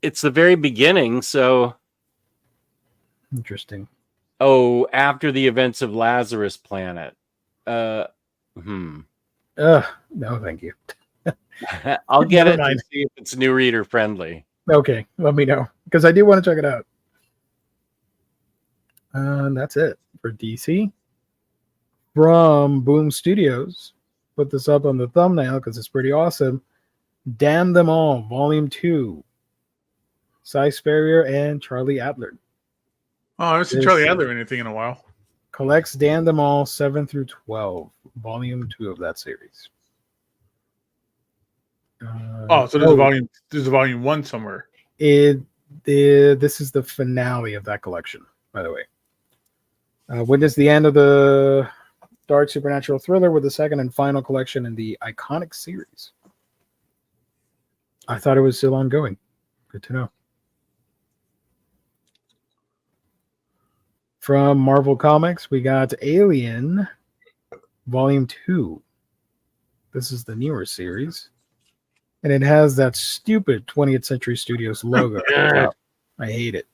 It's the very beginning, so. Interesting. Oh, after the events of Lazarus Planet. No, thank you. I'll get Never it mind. to see if it's new reader friendly. Okay, let me know, because I do want to check it out. That's it for DC. From Boom Studios, put this up on the thumbnail because it's pretty awesome. Damn Them All, Volume 2. Cy Spurrier and Charlie Adler. Oh, I haven't seen Charlie Adler or anything in a while. Collects Damn Them All 7 through 12. Volume 2 of that series. So there's a volume 1 somewhere. This is the finale of that collection, by the way. Witness the end of the dark supernatural thriller with the second and final collection in the iconic series. I thought it was still ongoing. Good to know. From Marvel Comics, we got Alien Volume 2. This is the newer series. And it has that stupid 20th Century Studios logo. I hate it.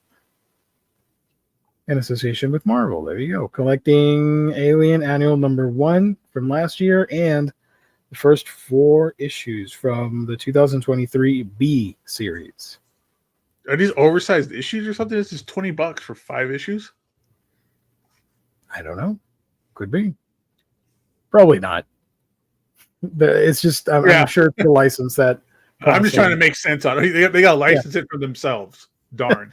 In association with Marvel. There you go. Collecting Alien Annual #1 from last year and the first 4 issues from the 2023 B series. Are these oversized issues or something? This is $20 for 5 issues? I don't know. Could be. Probably not. It's just, I'm sure it's the license that. I'm just trying to make sense out of it. They got to license it for themselves. Darn.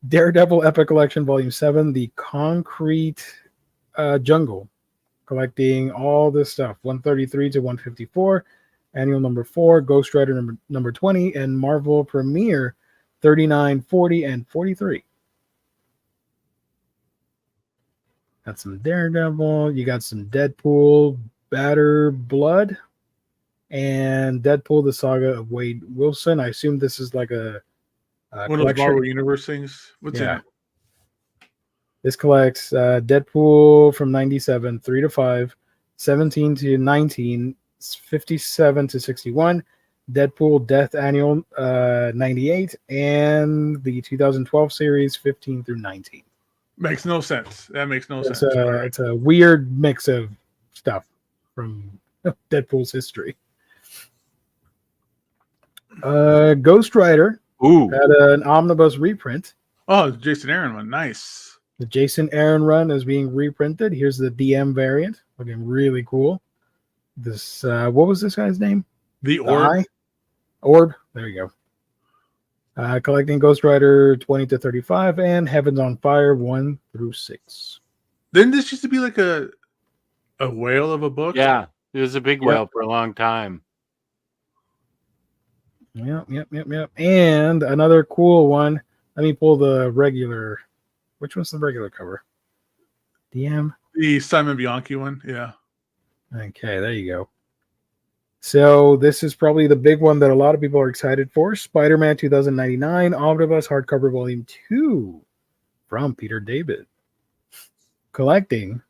Daredevil Epic Collection Volume 7, The Concrete Jungle. Collecting all this stuff. 133 to 154. Annual #4. Ghost Rider number 20. And Marvel Premiere 39, 40, and 43. Got some Daredevil. You got some Deadpool, Batter Blood, and Deadpool, the Saga of Wade Wilson. I assume this is like a one of the Marvel Universe things. What's in it? This collects Deadpool from 97, 3 to 5, 17 to 19, 57 to 61, Deadpool Death Annual 98, and the 2012 series 15 through 19. Makes no sense. That makes no sense. It's a weird mix of stuff from Deadpool's history. Ghost Rider had an omnibus reprint. Oh, the Jason Aaron one. Nice. The Jason Aaron run is being reprinted. Here's the DM variant. Looking really cool. This what was this guy's name? The Orb. Orb. There you go. Collecting Ghost Rider 20 to 35 and Heaven's on Fire 1 through 6. Didn't this used to be like a whale of a book? Yeah, it was a big whale for a long time. Yep. And another cool one. Let me pull the regular. Which one's the regular cover? DM. The Simon Bianchi one. Yeah. Okay, there you go. So this is probably the big one that a lot of people are excited for. Spider-Man 2099 Omnibus Hardcover Volume 2 from Peter David. Collecting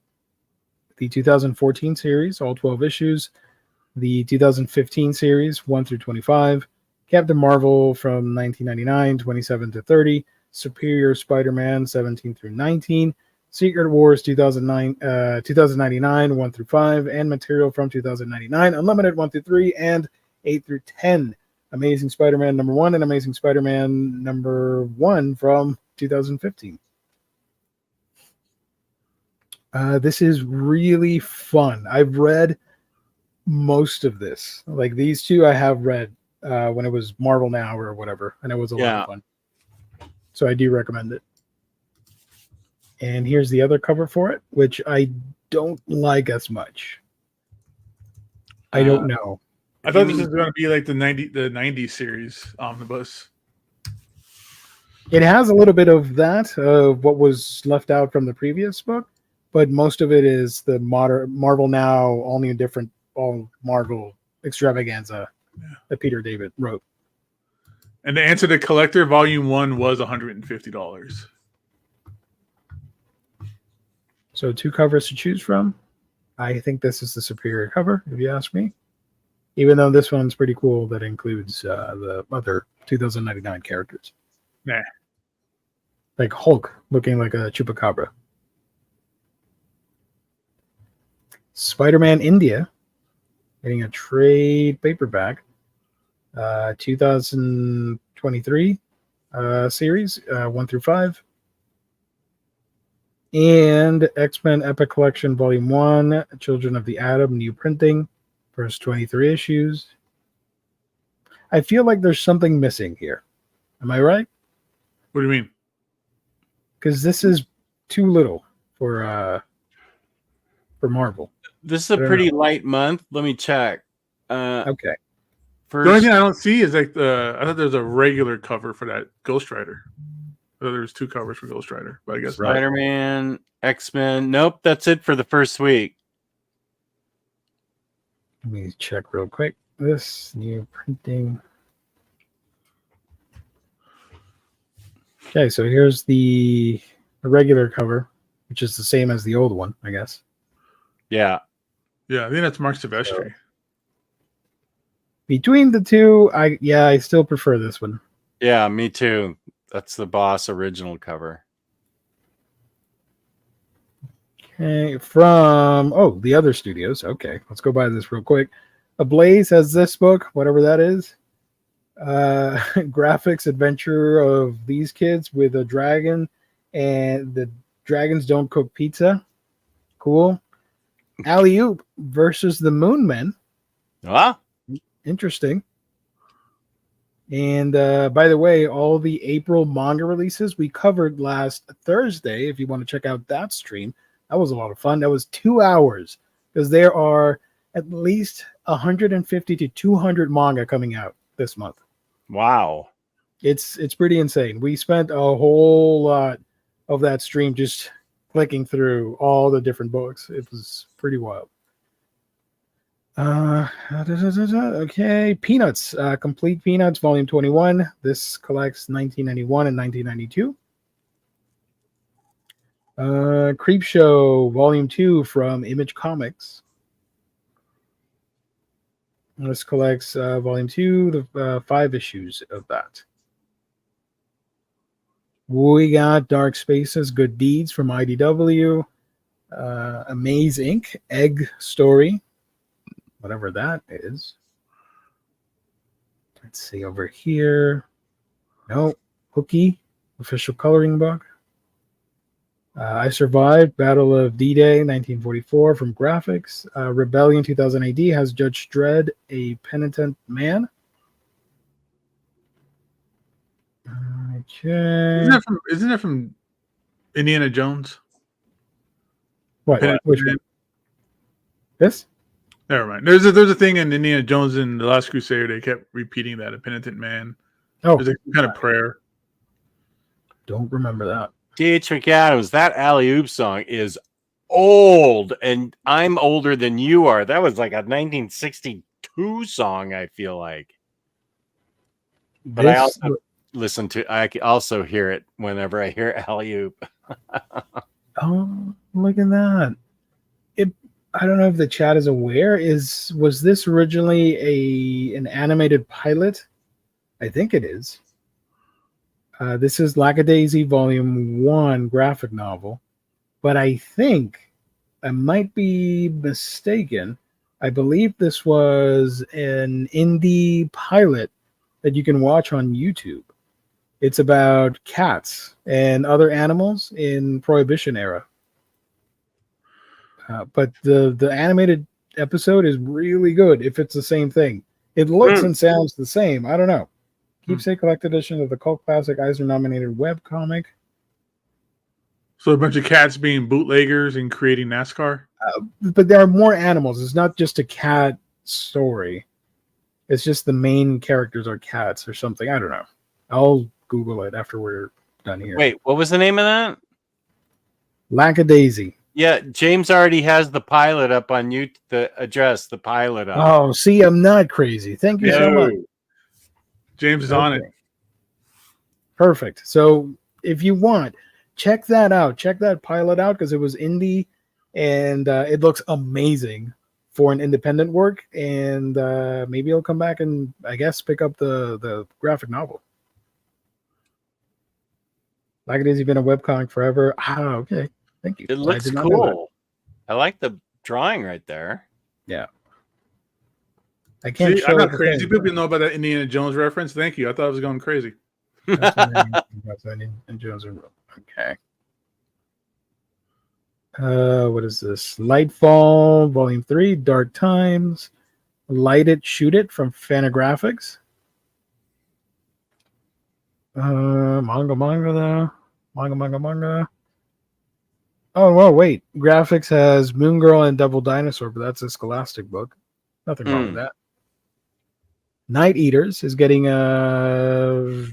the 2014 series, all 12 issues, the 2015 series, 1 through 25, Captain Marvel from 1999, 27 to 30, Superior Spider-Man 17 through 19, Secret Wars 2099, 1 through 5, and material from 2099, Unlimited 1 through 3, and 8 through 10. Amazing Spider-Man number 1 and Amazing Spider-Man number 1 from 2015. This is really fun. I've read most of this. Like these two I have read when it was Marvel Now or whatever, and it was a lot of fun. So I do recommend it. And here's the other cover for it, which I don't like as much. I don't know. I thought this was going to be like the 90 series Omnibus. It has a little bit of that, what was left out from the previous book, but most of it is the Marvel Now, all new different, all Marvel extravaganza that Peter David wrote. And the Answer to Collector Volume 1 was $150. So 2 covers to choose from. I think this is the superior cover, if you ask me. Even though this one's pretty cool, that includes the other 2099 characters. Nah. Like Hulk looking like a chupacabra. Spider-Man India getting a trade paperback. 2023 series, 1 through 5. And X-Men Epic Collection Volume 1, Children of the Atom, new printing, first 23 issues. I feel like there's something missing here. Am I right? What do you mean? Because this is too little for Marvel. This is a pretty light month. Let me check. Okay. The only thing I don't see is like I thought there's a regular cover for that Ghost Rider. I thought there was 2 covers for Ghost Rider, but I guess Spider-Man, X-Men. Nope, that's it for the first week. Let me check real quick. This new printing. Okay, so here's the regular cover, which is the same as the old one, I guess. Yeah. Yeah, I think that's Mark Silvestri. So, between the two, I still prefer this one. Yeah, me too. That's the Boss original cover. Okay, from the other studios. Okay, let's go by this real quick. Ablaze has this book, whatever that is. Graphics adventure of these kids with a dragon, and the dragons don't cook pizza. Cool. Alley Oop versus the Moon Men. Ah, interesting. And by the way, all the April manga releases we covered last Thursday. If you want to check out that stream, that was a lot of fun. That was 2 hours because there are at least 150 to 200 manga coming out this month. Wow. It's pretty insane. We spent a whole lot of that stream just clicking through all the different books. It was pretty wild. Okay, Peanuts, Complete Peanuts, Volume 21. This collects 1991 and 1992. Creepshow, Volume 2 from Image Comics. This collects Volume 2, the 5 issues of that. We got Dark Spaces, Good Deeds from IDW. Amaze Inc., Egg Story. Whatever that is. Let's see over here. No, Hooky, official coloring book. I Survived, Battle of D-Day, 1944 from Graphics. Rebellion 2000 AD has Judge Dredd, A Penitent Man. Okay. Isn't that from Indiana Jones? What? Which one? This? Never mind. There's a thing in Indiana Jones and the Last Crusade. They kept repeating that, a penitent man. Oh, There's a kind of prayer. don't remember that. D.H. McAdams, that Alley Oop song is old, and I'm older than you are. That was like a 1962 song, I feel like. But I also listen to, I also hear it whenever I hear Alley Oop. Oh, look at that. I don't know if the chat is aware. Was this originally an animated pilot? I think it is. This is Lackadaisy Volume 1 graphic novel. But I think I might be mistaken. I believe this was an indie pilot that you can watch on YouTube. It's about cats and other animals in Prohibition era. But the animated episode is really good if it's the same thing. It looks and sounds the same. I don't know. Keepsake Collected Edition of the cult classic Eisner-nominated webcomic. So a bunch of cats being bootleggers and creating NASCAR? But there are more animals. It's not just a cat story. It's just the main characters are cats or something. I don't know. I'll Google it after we're done here. Wait, what was the name of that? Lackadaisy. Yeah, James already has the pilot up on you. The address, the pilot up. Oh, see, I'm not crazy. Thank you so much. James is on it. Perfect. So if you want, check that out. Check that pilot out because it was indie and it looks amazing for an independent work. And maybe I'll come back and I guess pick up the graphic novel. Lackadaisy been a webcomic forever. Ah, okay. Thank you. It looks cool. I like the drawing right there. Yeah. I can't show I'm not crazy. People know about that Indiana Jones reference. Thank you. I thought I was going crazy. And Jones and okay. What is this? Lightfall, Volume 3, Dark Times, Light It, Shoot It from Fantagraphics. Manga. Oh, well, wait. Graphics has Moon Girl and Devil Dinosaur, but that's a Scholastic book. Nothing wrong with that. Night Eaters is getting a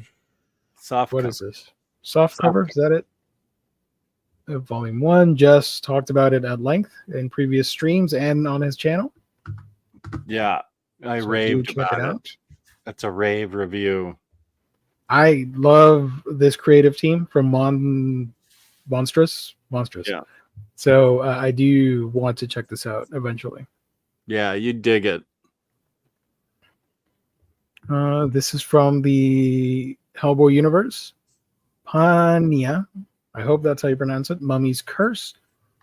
soft. What is this? Soft cover? Is that it? Volume 1. Just talked about it at length in previous streams and on his channel. Yeah, I raved about it. That's a rave review. I love this creative team from Monstrous. Yeah. So I do want to check this out eventually. Yeah, you dig it. This is from the Hellboy universe. Pania. I hope that's how you pronounce it. Mummy's Curse.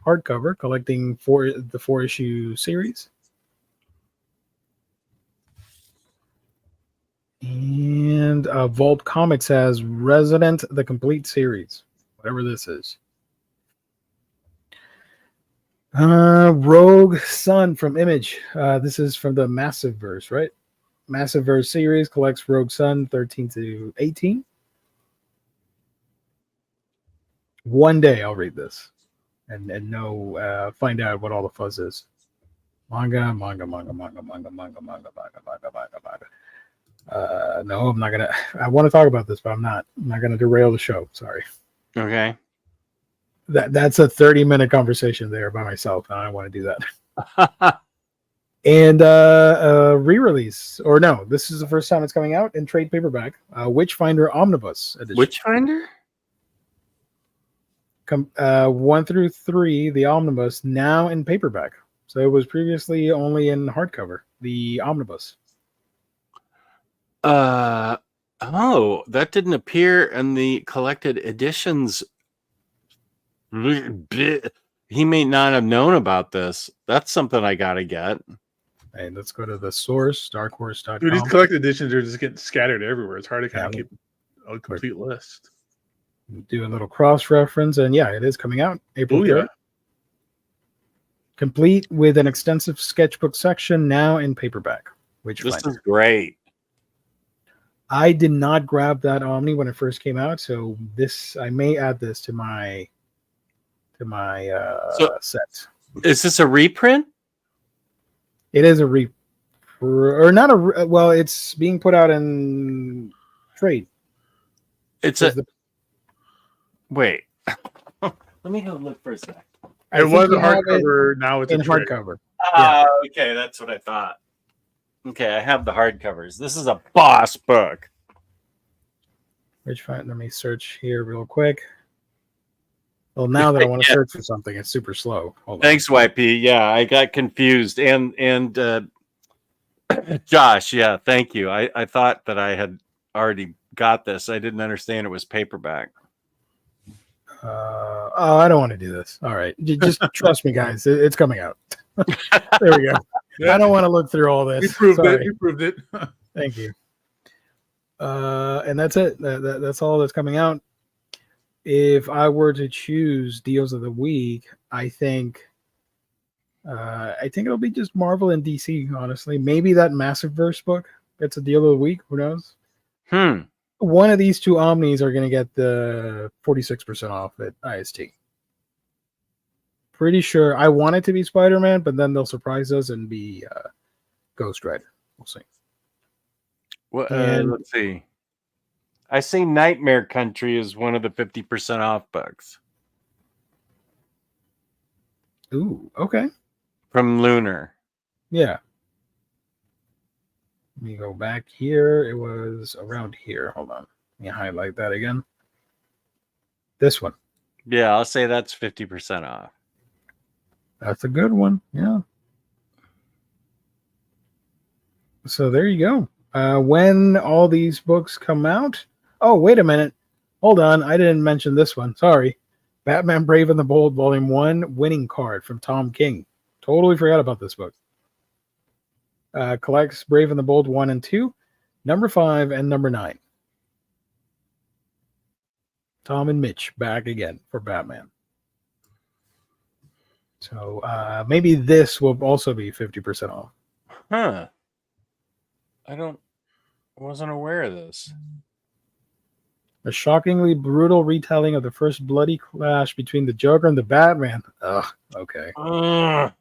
Hardcover, collecting the 4-issue series. And Vault Comics has Resident, the complete series. Whatever this is. Rogue Sun from Image. This is from the Massive Verse, right? Massive Verse series collects Rogue Sun 13 to 18. One day I'll read this and know find out what all the fuzz is. Manga. No, I'm not gonna. I want to talk about this, but I'm not. I'm not gonna derail the show. Sorry. Okay. That's a 30-minute conversation there by myself. I don't want to do that. And re-release, or no, this is the first time it's coming out in trade paperback. Witchfinder Omnibus edition. Witchfinder? 1 through 3, the Omnibus, now in paperback. So it was previously only in hardcover, the Omnibus. Oh, that didn't appear in the collected editions. He may not have known about this. That's something I gotta get. Hey, let's go to the source, darkhorse.com. Dude, these collected editions are just getting scattered everywhere. It's hard to kind of keep a complete list. Do a little cross-reference, and yeah, it is coming out April 3rd. Yeah. Complete with an extensive sketchbook section, now in paperback. This is great. I did not grab that Omni when it first came out, so I may add this to my set. Is this a reprint? It is a or not a well. It's being put out in trade. It's a wait. Let me go look for a sec. I It think was a you have it hardcover. Now it's in a trade. hardcover. Okay, that's what I thought. Okay, I have the hardcovers. This is a boss book. Which fine? Let me search here real quick. Well, now that I want to search for something, it's super slow. Hold on. Thanks, YP. Yeah, I got confused. And Josh, yeah, thank you. I thought that I had already got this. I didn't understand it was paperback. Oh, I don't want to do this. All right. Just trust me, guys. It's coming out. There we go. Yeah. I don't want to look through all this. You proved Sorry. it. You proved it. Thank you. And that's it. That's all that's coming out. If I were to choose deals of the week, I think it'll be just Marvel and DC. Honestly, maybe that Massive Verse book gets a deal of the week. Who knows? One of these two Omnis are going to get the 46% off at IST. Pretty sure. I want it to be Spider-Man, but then they'll surprise us and be Ghost Rider. We'll see. Well, And- let's see. I see Nightmare Country is one of the 50% off books Ooh, okay. from Lunar. Yeah. Let me go back here. It was around here. Hold on. Let me highlight that again. This one. Yeah, I'll say that's 50% off. That's a good one. Yeah. So there you go. When all these books come out. Oh, wait a minute. Hold on. I didn't mention this one. Sorry. Batman Brave and the Bold, Volume 1, winning card from Tom King. Totally forgot about this book. Collects Brave and the Bold 1 and 2, number 5, and number 9. Tom and Mitch back again for Batman. So maybe this will also be 50% off. Huh. Wasn't aware of this. A shockingly brutal retelling of the first bloody clash between the Joker and the Batman. Ugh, okay. I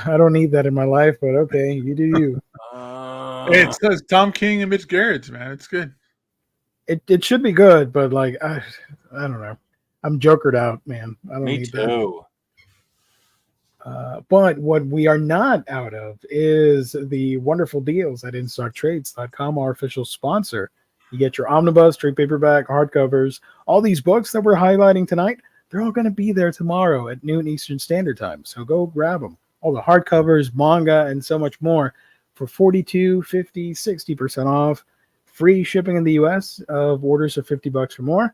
don't need that in my life, but okay, you do you. It says Tom King and Mitch Garrett's, man. It's good. It should be good, but like I don't know. I'm jokered out, man. I don't Me need that. too. But what we are not out of is the wonderful deals at InStockTrades.com, our official sponsor. You get your Omnibus, trade paperback, hardcovers, all these books that we're highlighting tonight. They're all going to be there tomorrow at noon Eastern Standard Time. So go grab them. All the hardcovers, manga, and so much more for 42, 50, 60% off. Free shipping in the US of orders of $50 or more.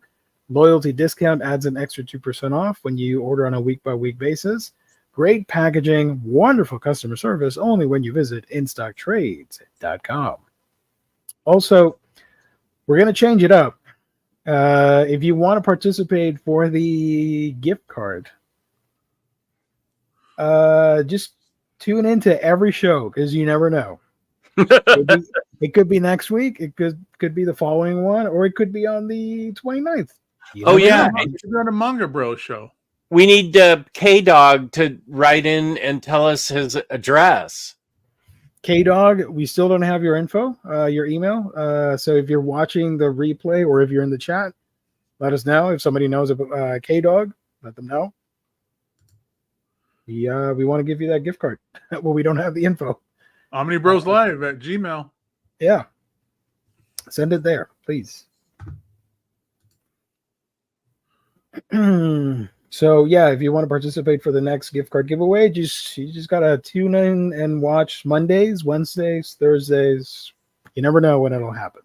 Loyalty discount adds an extra 2% off when you order on a week-by-week basis. Great packaging, wonderful customer service only when you visit InStockTrades.com. Also, we're going to change it up. If you want to participate for the gift card, just tune into every show because you never know. It could be next week. It could be the following one, or it could be on the 29th. Oh, yeah. You're on a Manga Bros show. We need K-Dog to write in and tell us his address. K-Dog, we still don't have your info, your email. So if you're watching the replay or if you're in the chat, let us know. If somebody knows about K-Dog, let them know. We want to give you that gift card. Well, we don't have the info. Omnibros Live at Gmail. Yeah. Send it there, please. So yeah, if you want to participate for the next gift card giveaway, you just gotta tune in and watch Mondays, Wednesdays, Thursdays. You never know when it'll happen.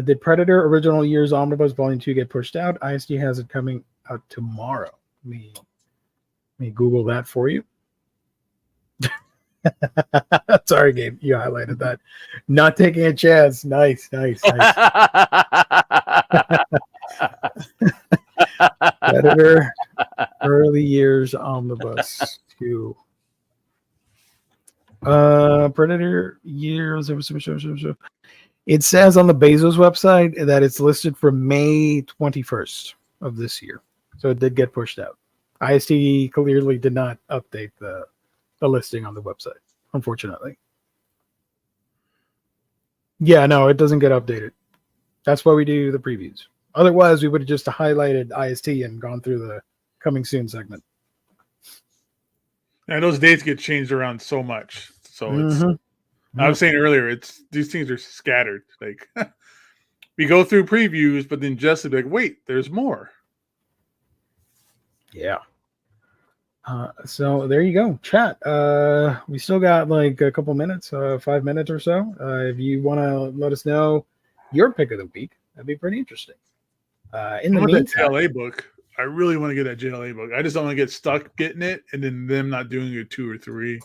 Did Predator Original Years Omnibus Volume 2 get pushed out? ISD has it coming out tomorrow. Let me Google that for you. Sorry, Gabe, you highlighted that. Not taking a chance. Nice. Predator Early Years Omnibus 2. Predator Years. It says on the Bezos website that it's listed for May 21st of this year. So it did get pushed out. IST clearly did not update the a listing on the website, unfortunately. Yeah, no, it doesn't get updated. That's why we do the previews. Otherwise, we would have just highlighted IST and gone through the coming soon segment. And those dates get changed around so much. So it's I was saying earlier, it's these things are scattered. Like we go through previews, but then Jess would be like, wait, there's more. Yeah. So there you go. Chat. We still got like a couple minutes, 5 minutes or so. If you want to let us know your pick of the week, that'd be pretty interesting. In the meantime, that JLA book. I really want to get that JLA book. I just don't want to get stuck getting it and then them not doing it 2 or 3,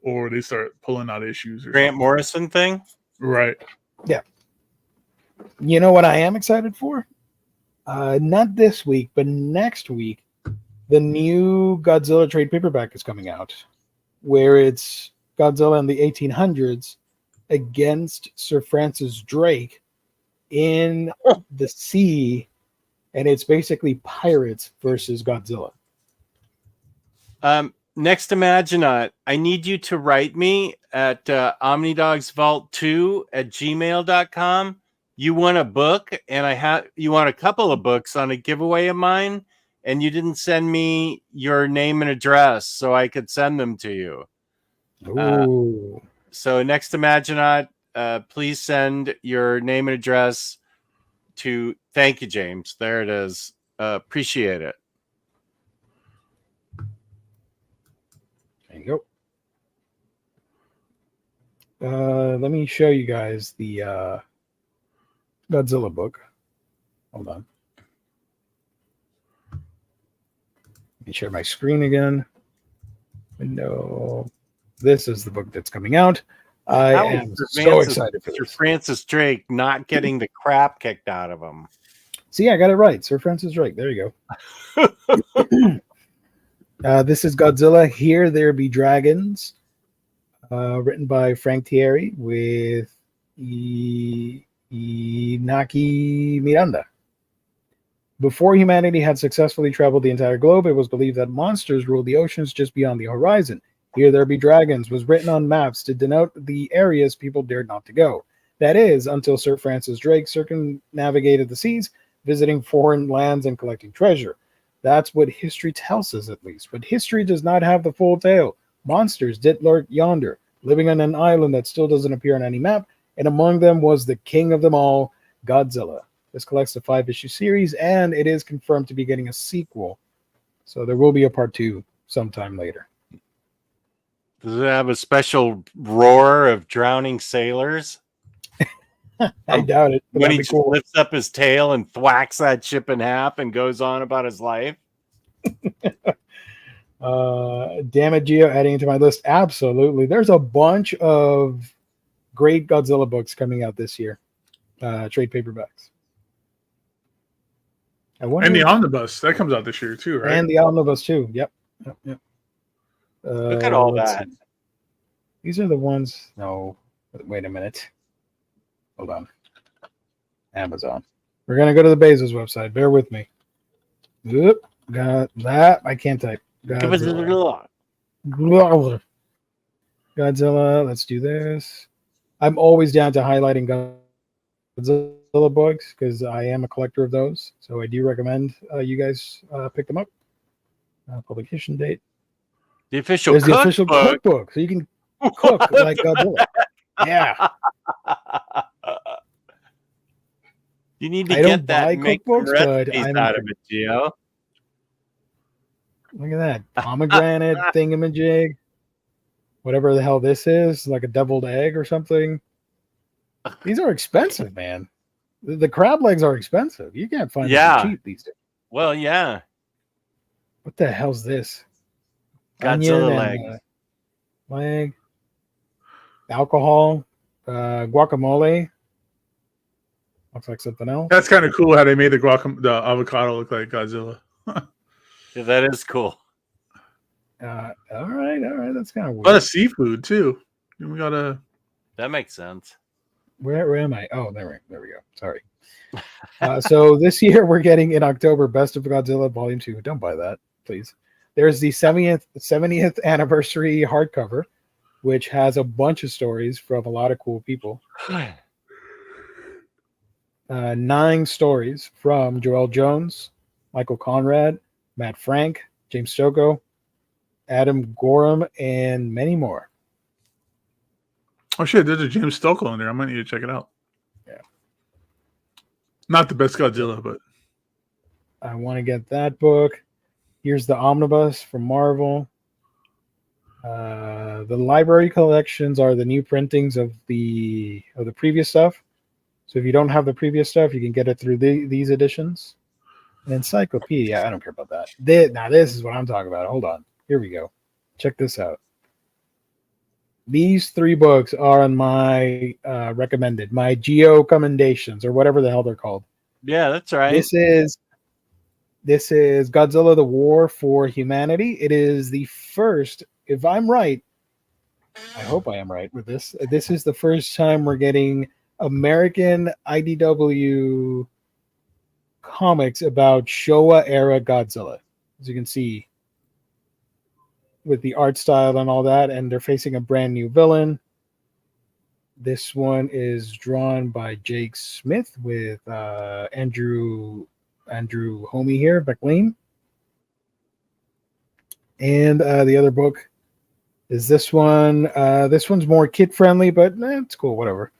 or they start pulling out issues. Or Grant something. Morrison thing, Right? Yeah. You know what I am excited for? Not this week, but next week, the new Godzilla trade paperback is coming out, where it's Godzilla in the 1800s against Sir Francis Drake in the sea, and it's basically pirates versus Godzilla. Next Imaginaut, I need you to write me at omnidogsvault2@gmail.com. You want a book, and you want a couple of books on a giveaway of mine, and you didn't send me your name and address so I could send them to you. Ooh. So next Imaginaut, please send your name and address to. Thank you, James. There it is. Appreciate it. There you go. Let me show you guys the Godzilla book. Hold on. Let me share my screen again. Window. This is the book that's coming out. I am so excited for Sir this. Francis Drake not getting the crap kicked out of him. See, I got it right. Sir Francis Drake. There you go. This is Godzilla, Here There Be Dragons, written by Frank Thierry with Inaki Miranda. Before humanity had successfully traveled the entire globe, it was believed that monsters ruled the oceans just beyond the horizon. Here There Be Dragons was written on maps to denote the areas people dared not to go. That is, until Sir Francis Drake circumnavigated the seas, visiting foreign lands and collecting treasure. That's what history tells us, at least. But history does not have the full tale. Monsters did lurk yonder, living on an island that still doesn't appear on any map, and among them was the king of them all, Godzilla. This collects a 5-issue series, and it is confirmed to be getting a sequel. So there will be a part 2 sometime later. Does it have a special roar of drowning sailors? I doubt it. When he just lifts up his tail and thwacks that ship in half and goes on about his life. Damn it, Gio, adding it to my list. Absolutely. There's a bunch of great Godzilla books coming out this year. Trade paperbacks. And the Omnibus, that comes out this year too, right? And the Omnibus too. Yep. Look at all that. See. These are the ones. No, wait a minute. Hold on. Amazon. We're going to go to the Bezos website. Bear with me. Oop, got that. I can't type. Godzilla. Let's do this. I'm always down to highlighting Godzilla books because I am a collector of those. So I do recommend you guys pick them up. Publication date. The official There's cookbook. The official cookbook. So you can cook like Godzilla. Yeah. You need to get that and make some recipes out of it, Gio. Look at that. Pomegranate thingamajig. Whatever the hell this is, like a deviled egg or something. These are expensive, man. The crab legs are expensive. You can't find them cheap these days. Well, yeah. What the hell's this? Godzilla legs. Leg. Alcohol. Guacamole. Looks like something else. That's kind of cool how they made the avocado look like Godzilla. Yeah, that is cool. All right. That's kind of weird. A lot of seafood too. We gotta. That makes sense. Where am I? Oh, there we go. Sorry. So this year we're getting in October Best of Godzilla Volume 2. Don't buy that, please. There's the 70th anniversary hardcover, which has a bunch of stories from a lot of cool people. 9 stories from Joel Jones, Michael Conrad, Matt Frank, James Stokoe, Adam Gorham, and many more. Oh shit, there's a James Stokoe in there. I might need to check it out. Yeah. Not the best Godzilla, but I want to get that book. Here's the Omnibus from Marvel. The library collections are the new printings of the previous stuff. So if you don't have the previous stuff, you can get it through these editions. An encyclopedia. I don't care about that. Now this is what I'm talking about. Hold on. Here we go. Check this out. These 3 books are on my recommended, my Geo commendations, or whatever the hell they're called. Yeah, that's right. This is Godzilla: The War for Humanity. It is the first, if I'm right, I hope I am right with this. This is the first time we're getting American IDW comics about Showa era Godzilla. As you can see, with the art style and all that, and they're facing a brand new villain. This one is drawn by Jake Smith with Andrew Homey here, McLean. And the other book is this one. This one's more kid friendly, but it's cool, whatever.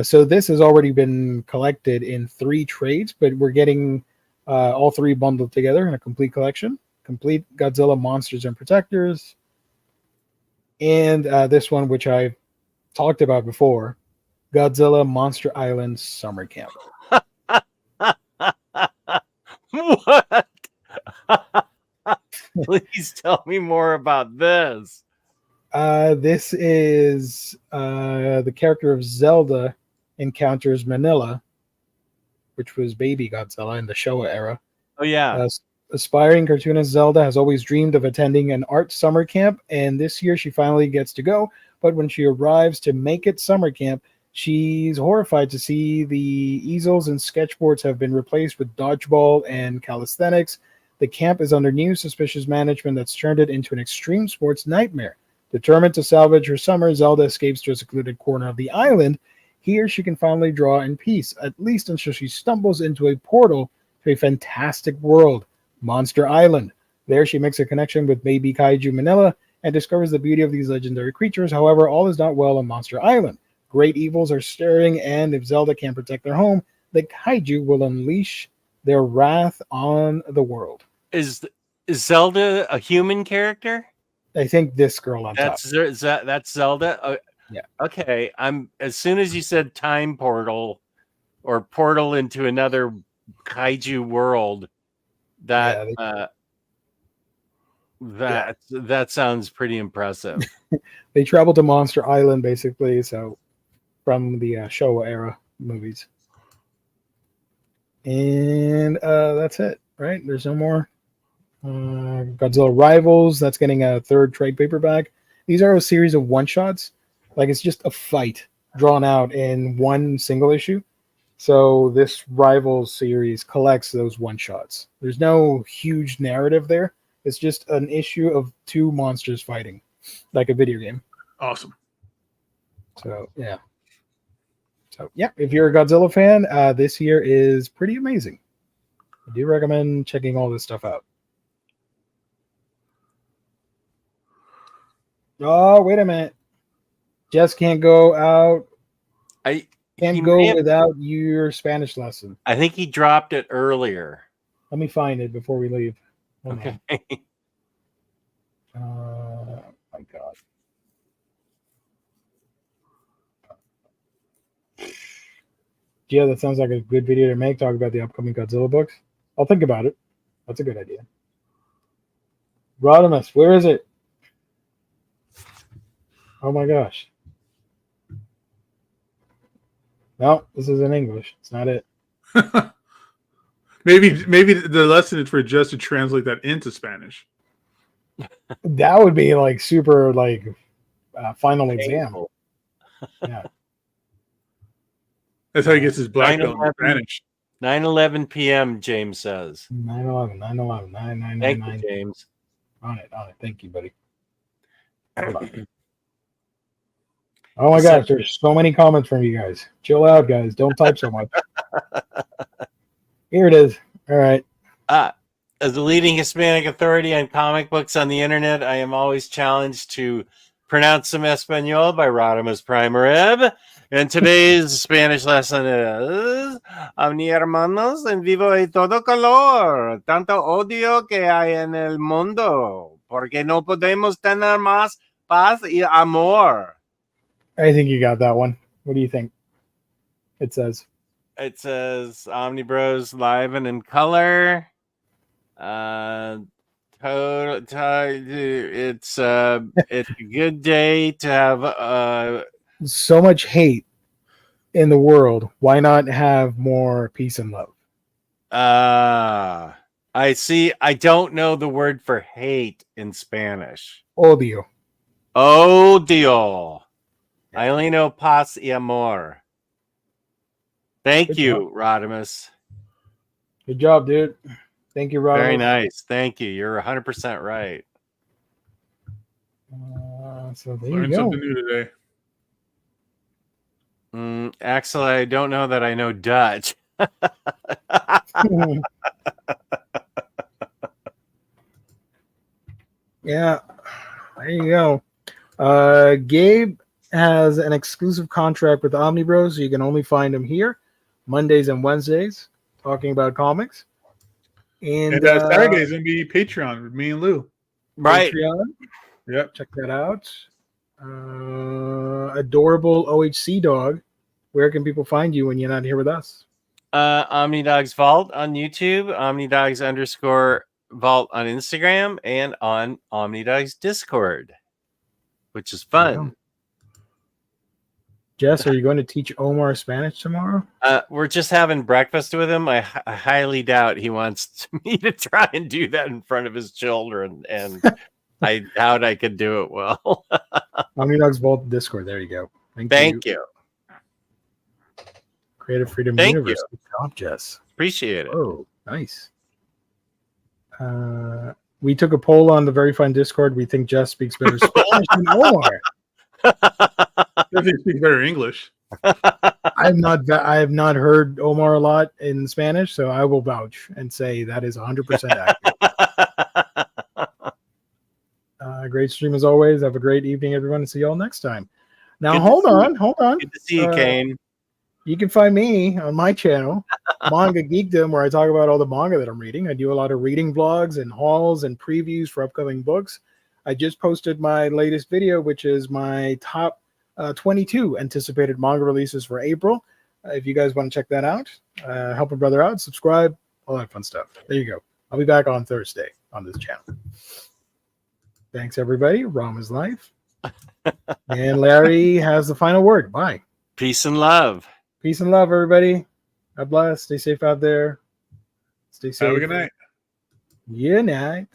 So this has already been collected in 3 trades, but we're getting all 3 bundled together in a complete collection. Complete Godzilla Monsters and Protectors. And this one, which I've talked about before, Godzilla Monster Island Summer Camp. What? Please tell me more about this. This is the character of Zelda encounters Manila, which was baby Godzilla in the Showa era. Oh, yeah. Aspiring cartoonist Zelda has always dreamed of attending an art summer camp, and this year she finally gets to go. But when she arrives to make it summer camp, she's horrified to see the easels and sketchboards have been replaced with dodgeball and calisthenics. The camp is under new suspicious management that's turned it into an extreme sports nightmare. Determined to salvage her summer, Zelda escapes to a secluded corner of the island. Here she can finally draw in peace, at least until she stumbles into a portal to a fantastic world, Monster Island. There she makes a connection with baby kaiju Manila and discovers the beauty of these legendary creatures. However, all is not well on Monster Island. Great evils are stirring, and if Zelda can't protect their home, the kaiju will unleash their wrath on the world. Is Zelda a human character? I think this girl on top. That's Zelda? Yeah. Okay. As soon as you said time portal or portal into another kaiju world, that sounds pretty impressive. They travel to Monster Island, basically, so from the Showa era movies. And that's it, right? There's no more. Godzilla Rivals, that's getting a 3rd trade paperback. These are a series of one-shots. Like, it's just a fight drawn out in one single issue. So this Rivals series collects those one-shots. There's no huge narrative there. It's just an issue of 2 monsters fighting, like a video game. awesome. So, yeah. If you're a Godzilla fan, this year is pretty amazing. I do recommend checking all this stuff out. Oh, wait a minute. Just can't go out. Can't go without your Spanish lesson. I think he dropped it earlier. Let me find it before we leave. Okay. My God. Yeah, that sounds like a good video to make. Talk about the upcoming Godzilla books. I'll think about it. That's a good idea. Rodimus, where is it? Oh my gosh. No, this is in English. It's not it. Maybe the lesson is for just to translate that into Spanish. That would be like super like final exam. Yeah. That's how he gets his black belt in Spanish. 9:11 p.m. James says. 9/11. Thank you, James. On it. Thank you, buddy. Hold on. Oh my gosh, there's so many comments from you guys. Chill out, guys. Don't type so much. Here it is. All right. As the leading Hispanic authority on comic books on the internet, I am always challenged to pronounce some Espanol by Rodimus Primereb. And today's Spanish lesson is mi hermanos en vivo y todo color, tanto odio que hay en el mundo, porque no podemos tener más paz y amor. I think you got that one. What do you think? It says Omnibros live and in color. It's a good day to have so much hate in the world. Why not have more peace and love? I see. I don't know the word for hate in Spanish. Odio. Odio. I only know paz y amor. Thank you, Rodimus. Good job, dude. Thank you, Rodimus. Very nice. Thank you. You're 100% right. So there Learned you go. something new today. Axel, I don't know that I know Dutch. Yeah, there you go. Gabe has an exclusive contract with Omnibros, so you can only find him here Mondays and Wednesdays talking about comics. And Saturday's going to be Patreon with me and Lou. Right. Patreon. Yep. Check that out. Adorable OHC dog. Where can people find you when you're not here with us? OmniDogs Vault on YouTube, OmniDogs_Vault on Instagram, and on OmniDogs Discord, which is fun. Jess, are you going to teach Omar Spanish tomorrow? We're just having breakfast with him. I highly doubt he wants me to try and do that in front of his children, and I doubt I could do it well. OmniDogs Vault Discord. There you go. Thank you. Creative Freedom Thank Universe. you. Good job, Jess. Appreciate it. Oh, nice. We took a poll on the Very Fun Discord. We think Jess speaks better Spanish than Omar. I think he speaks better English. I have not heard Omar a lot in Spanish, so I will vouch and say that is 100% accurate. Great stream as always. Have a great evening, everyone, and see you all next time. Now, hold on. Good to see you, Kane. You can find me on my channel, Manga Geekdom, where I talk about all the manga that I'm reading. I do a lot of reading vlogs and hauls and previews for upcoming books. I just posted my latest video, which is my top 22 anticipated manga releases for April. If you guys want to check that out, help a brother out, subscribe, all that fun stuff. There you go. I'll be back on Thursday on this channel. Thanks, everybody. Rom is life. And Larry has the final word. Bye. Peace and love. Peace and love, everybody. God bless. Stay safe out there. Stay safe. Have a good night. Good night.